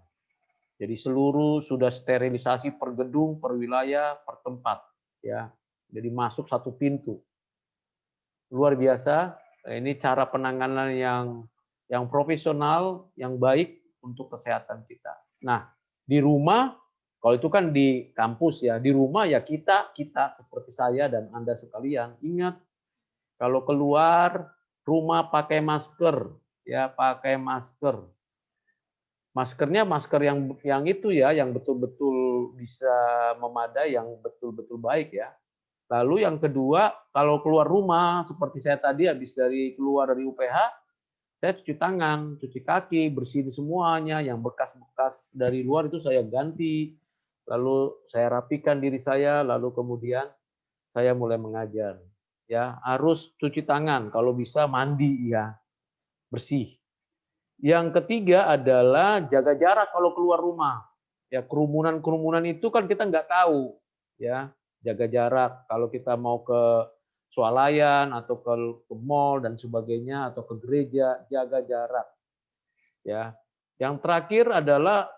Jadi seluruh sudah sterilisasi per gedung, per wilayah, per tempat. Ya. Jadi masuk satu pintu. Luar biasa, ini cara penanganan yang profesional, yang baik untuk kesehatan kita. Nah, di rumah, kalau itu kan di kampus ya, di rumah ya kita seperti saya dan Anda sekalian, ingat kalau keluar rumah pakai masker, ya pakai masker. Maskernya masker yang itu ya, yang betul-betul bisa memadai, yang betul-betul baik ya. Lalu yang kedua, kalau keluar rumah seperti saya tadi habis keluar dari UPH, saya cuci tangan, cuci kaki, bersihin semuanya, yang bekas-bekas dari luar itu saya ganti, lalu saya rapikan diri saya, lalu kemudian saya mulai mengajar. Ya, harus cuci tangan, kalau bisa mandi ya, bersih. Yang ketiga adalah jaga jarak kalau keluar rumah. Ya, kerumunan-kerumunan itu kan kita nggak tahu, ya. Jaga jarak kalau kita mau ke swalayan atau ke mall dan sebagainya atau ke gereja, jaga jarak. Ya. Yang terakhir adalah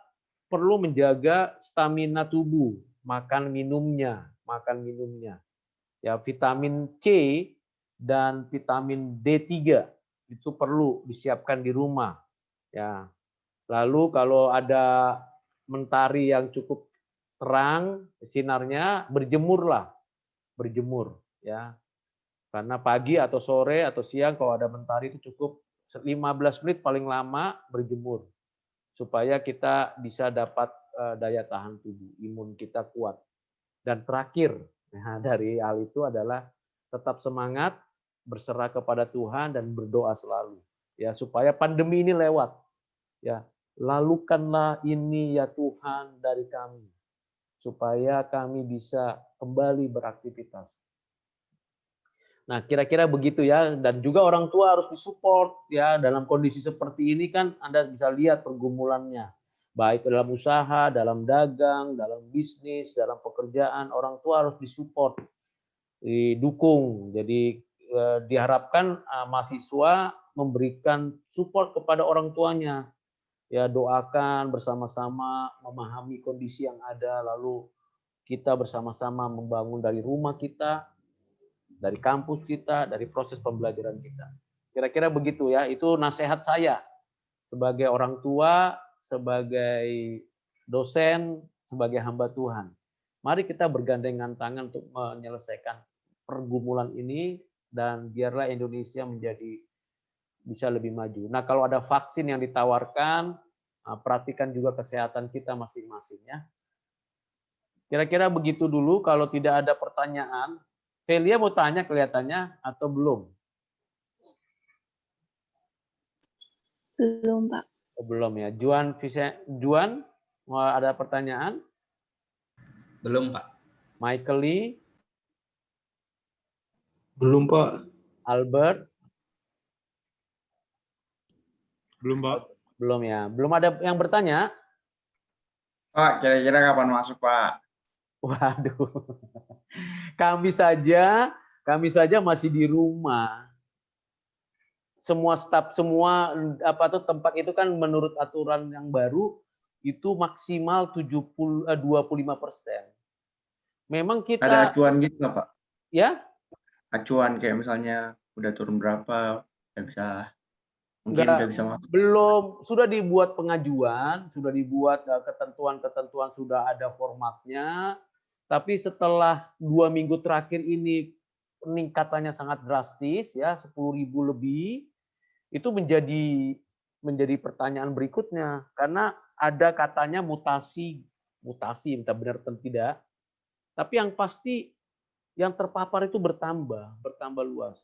perlu menjaga stamina tubuh, makan minumnya. makan minumnya. Ya, vitamin C dan vitamin D3 itu perlu disiapkan di rumah. Ya. Lalu kalau ada mentari yang cukup terang sinarnya, berjemurlah, berjemur ya. Karena pagi atau sore atau siang kalau ada mentari itu cukup 15 menit paling lama berjemur supaya kita bisa dapat daya tahan tubuh, imun kita kuat. Dan terakhir dari hal itu adalah tetap semangat, berserah kepada Tuhan dan berdoa selalu ya supaya pandemi ini lewat. Ya, lalukanlah ini ya Tuhan dari kami supaya kami bisa kembali beraktivitas. Nah, kira-kira begitu ya, dan juga orang tua harus disupport ya dalam kondisi seperti ini kan Anda bisa lihat pergumulannya. Baik dalam usaha, dalam dagang, dalam bisnis, dalam pekerjaan, orang tua harus disupport, didukung. Jadi diharapkan mahasiswa memberikan support kepada orang tuanya. Ya, doakan bersama-sama, memahami kondisi yang ada, lalu kita bersama-sama membangun dari rumah kita, dari kampus kita, dari proses pembelajaran kita. Kira-kira begitu ya, itu nasihat saya sebagai orang tua, sebagai dosen, sebagai hamba Tuhan. Mari kita bergandengan tangan untuk menyelesaikan pergumulan ini dan biarlah Indonesia menjadi bisa lebih maju. Nah, kalau ada vaksin yang ditawarkan, perhatikan juga kesehatan kita masing-masing ya. Kira-kira begitu dulu, kalau tidak ada pertanyaan, Velia mau tanya kelihatannya atau belum? Belum, Pak. Oh, belum ya. Juan, mau ada pertanyaan? Belum, Pak. Michael Lee, Belum, Pak. Albert, Belum, Pak. belum ya. Belum ada yang bertanya? Pak, kira-kira kapan masuk, Pak? Waduh. Kami saja masih di rumah. Semua staf, semua tempat itu kan menurut aturan yang baru itu maksimal 25%. Memang kita Ada acuan gitu nggak, Pak? ya Acuan kayak misalnya udah turun berapa, udah bisa udah bisa masuk. belum, sudah dibuat pengajuan, sudah dibuat ketentuan-ketentuan, sudah ada formatnya. Tapi setelah 2 minggu terakhir ini peningkatannya sangat drastis ya, 10.000 lebih. Itu menjadi pertanyaan berikutnya karena ada katanya mutasi entah benar atau tidak. Tapi yang pasti yang terpapar itu bertambah luas.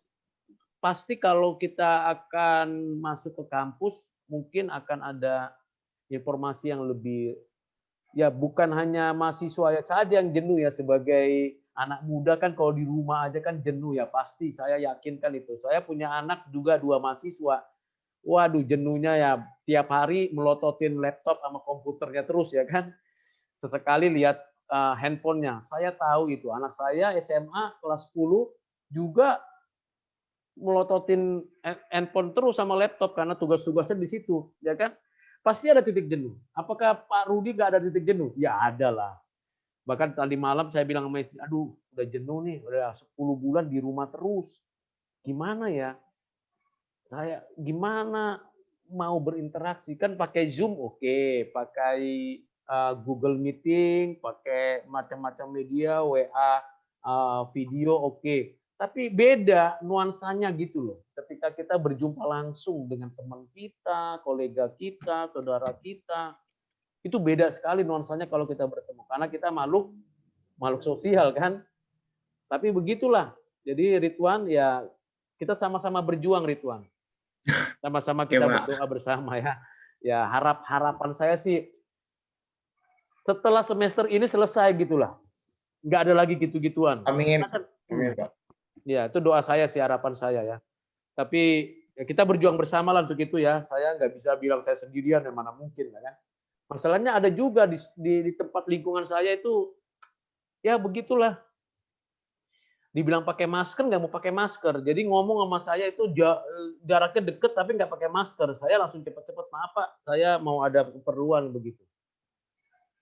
Pasti kalau kita akan masuk ke kampus mungkin akan ada informasi yang lebih, ya bukan hanya mahasiswa saja yang jenuh ya, sebagai anak muda kan kalau di rumah aja kan jenuh ya, pasti saya yakinkan itu. Saya punya anak juga 2 mahasiswa. Waduh, jenuhnya ya tiap hari melototin laptop sama komputernya terus ya kan. Sesekali lihat handphonenya. Saya tahu itu, anak saya SMA kelas 10 juga melototin handphone terus sama laptop karena tugas-tugasnya di situ, ya kan? Pasti ada titik jenuh. Apakah Pak Rudi nggak ada titik jenuh? Ya ada lah. Bahkan tadi malam saya bilang sama istri, aduh udah jenuh nih, udah 10 bulan di rumah terus. Gimana ya? Saya gimana mau berinteraksi? Kan pakai Zoom oke, pakai Google Meeting, pakai macam-macam media, WA, video oke. Tapi beda nuansanya gitu loh. Ketika kita berjumpa langsung dengan teman kita, kolega kita, saudara kita, itu beda sekali nuansanya kalau kita bertemu. Karena kita makhluk sosial kan. Tapi begitulah. Jadi Ridwan ya kita sama-sama berjuang Ridwan. Sama-sama kita berdoa bersama ya. Ya harapan saya sih setelah semester ini selesai gitulah. Nggak ada lagi gitu-gituan. Amin. Amin, Pak. Ya, itu doa saya sih, harapan saya ya. Tapi ya kita berjuang bersama lah untuk itu ya. Saya nggak bisa bilang saya sendirian, yang mana mungkin kan. Masalahnya ada juga di tempat lingkungan saya itu ya begitulah. Dibilang pakai masker nggak mau pakai masker. Jadi ngomong sama saya itu jaraknya deket tapi nggak pakai masker. Saya langsung cepat-cepat, maaf Pak, saya mau ada keperluan begitu.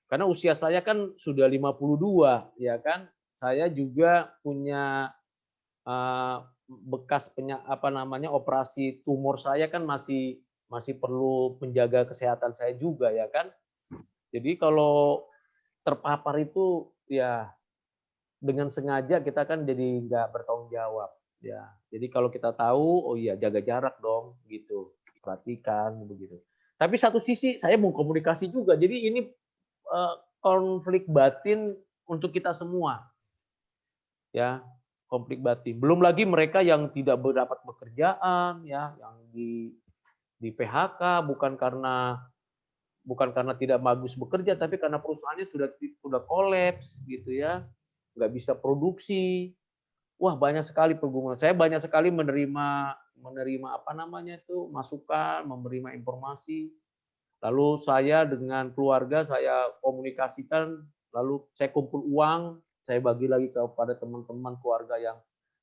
Karena usia saya kan sudah 52 ya kan. saya juga punya bekas operasi tumor saya kan masih perlu menjaga kesehatan saya juga ya kan. Jadi kalau terpapar itu ya dengan sengaja kita kan jadi nggak bertanggung jawab ya. Jadi kalau kita tahu, oh iya jaga jarak dong gitu, perhatikan begitu. Tapi satu sisi saya mau komunikasi juga. Jadi ini konflik batin untuk kita semua ya, konflik batin. Belum lagi mereka yang tidak mendapat pekerjaan ya, yang di PHK bukan karena tidak bagus bekerja, tapi karena perusahaannya sudah kolaps gitu ya, nggak bisa produksi. Wah banyak sekali pergumulan. Saya banyak sekali menerima masukan, menerima informasi. Lalu saya dengan keluarga saya komunikasikan, lalu saya kumpul uang, saya bagi lagi kepada teman-teman keluarga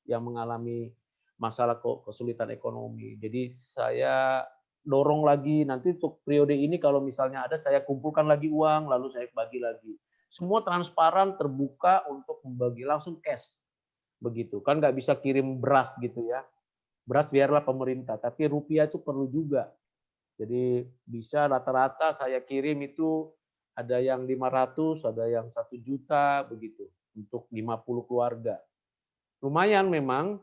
yang mengalami masalah kesulitan ekonomi. Jadi saya dorong lagi nanti untuk periode ini kalau misalnya ada saya kumpulkan lagi uang, lalu saya bagi lagi. Semua transparan, terbuka untuk membagi langsung cash. Begitu kan nggak bisa kirim beras gitu ya. Beras biarlah pemerintah, tapi rupiah itu perlu juga. Jadi bisa rata-rata saya kirim itu ada yang 500, ada yang 1 juta begitu untuk 50 keluarga. Lumayan memang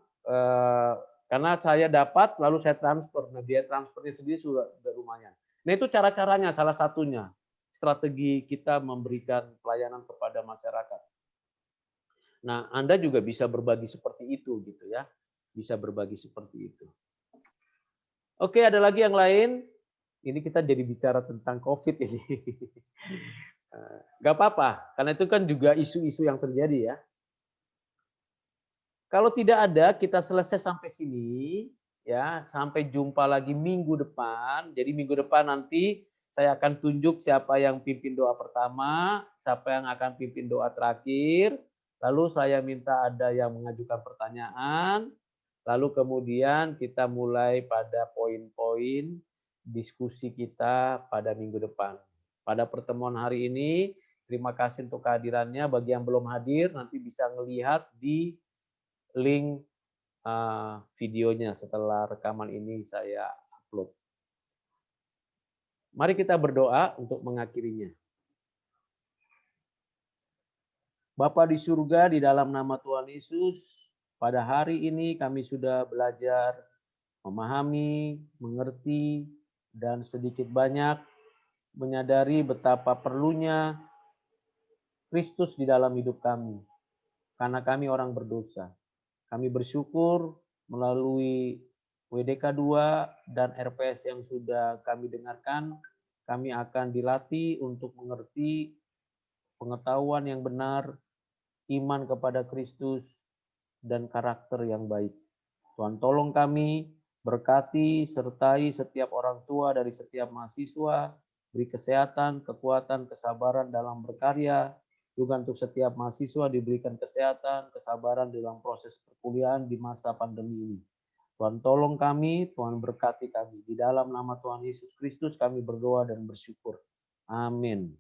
karena saya dapat lalu saya transfer. Nah, biaya transfernya sendiri sudah lumayan. Nah, itu cara-caranya salah satunya strategi kita memberikan pelayanan kepada masyarakat. Nah, Anda juga bisa berbagi seperti itu gitu ya. Bisa berbagi seperti itu. Oke, ada lagi yang lain? Ini kita jadi bicara tentang COVID ini. Nggak apa-apa, karena itu kan juga isu-isu yang terjadi ya. Kalau tidak ada, kita selesai sampai sini. Ya, sampai jumpa lagi minggu depan. Jadi minggu depan nanti saya akan tunjuk siapa yang pimpin doa pertama, siapa yang akan pimpin doa terakhir. Lalu saya minta ada yang mengajukan pertanyaan. Lalu kemudian kita mulai pada poin-poin diskusi kita pada minggu depan. Pada pertemuan hari ini, terima kasih untuk kehadirannya. Bagi yang belum hadir, nanti bisa melihat di link videonya setelah rekaman ini saya upload. Mari kita berdoa untuk mengakhirinya. Bapa di surga, di dalam nama Tuhan Yesus, pada hari ini kami sudah belajar memahami, mengerti, dan sedikit banyak menyadari betapa perlunya Kristus di dalam hidup kami. Karena kami orang berdosa. Kami bersyukur melalui WDK 2 dan RPS yang sudah kami dengarkan, kami akan dilatih untuk mengerti pengetahuan yang benar, iman kepada Kristus, dan karakter yang baik. Tuhan tolong kami, berkati, sertai setiap orang tua dari setiap mahasiswa, beri kesehatan, kekuatan, kesabaran dalam berkarya, juga untuk setiap mahasiswa diberikan kesehatan, kesabaran dalam proses perkuliahan di masa pandemi ini. Tuhan tolong kami, Tuhan berkati kami. Di dalam nama Tuhan Yesus Kristus kami berdoa dan bersyukur. Amin.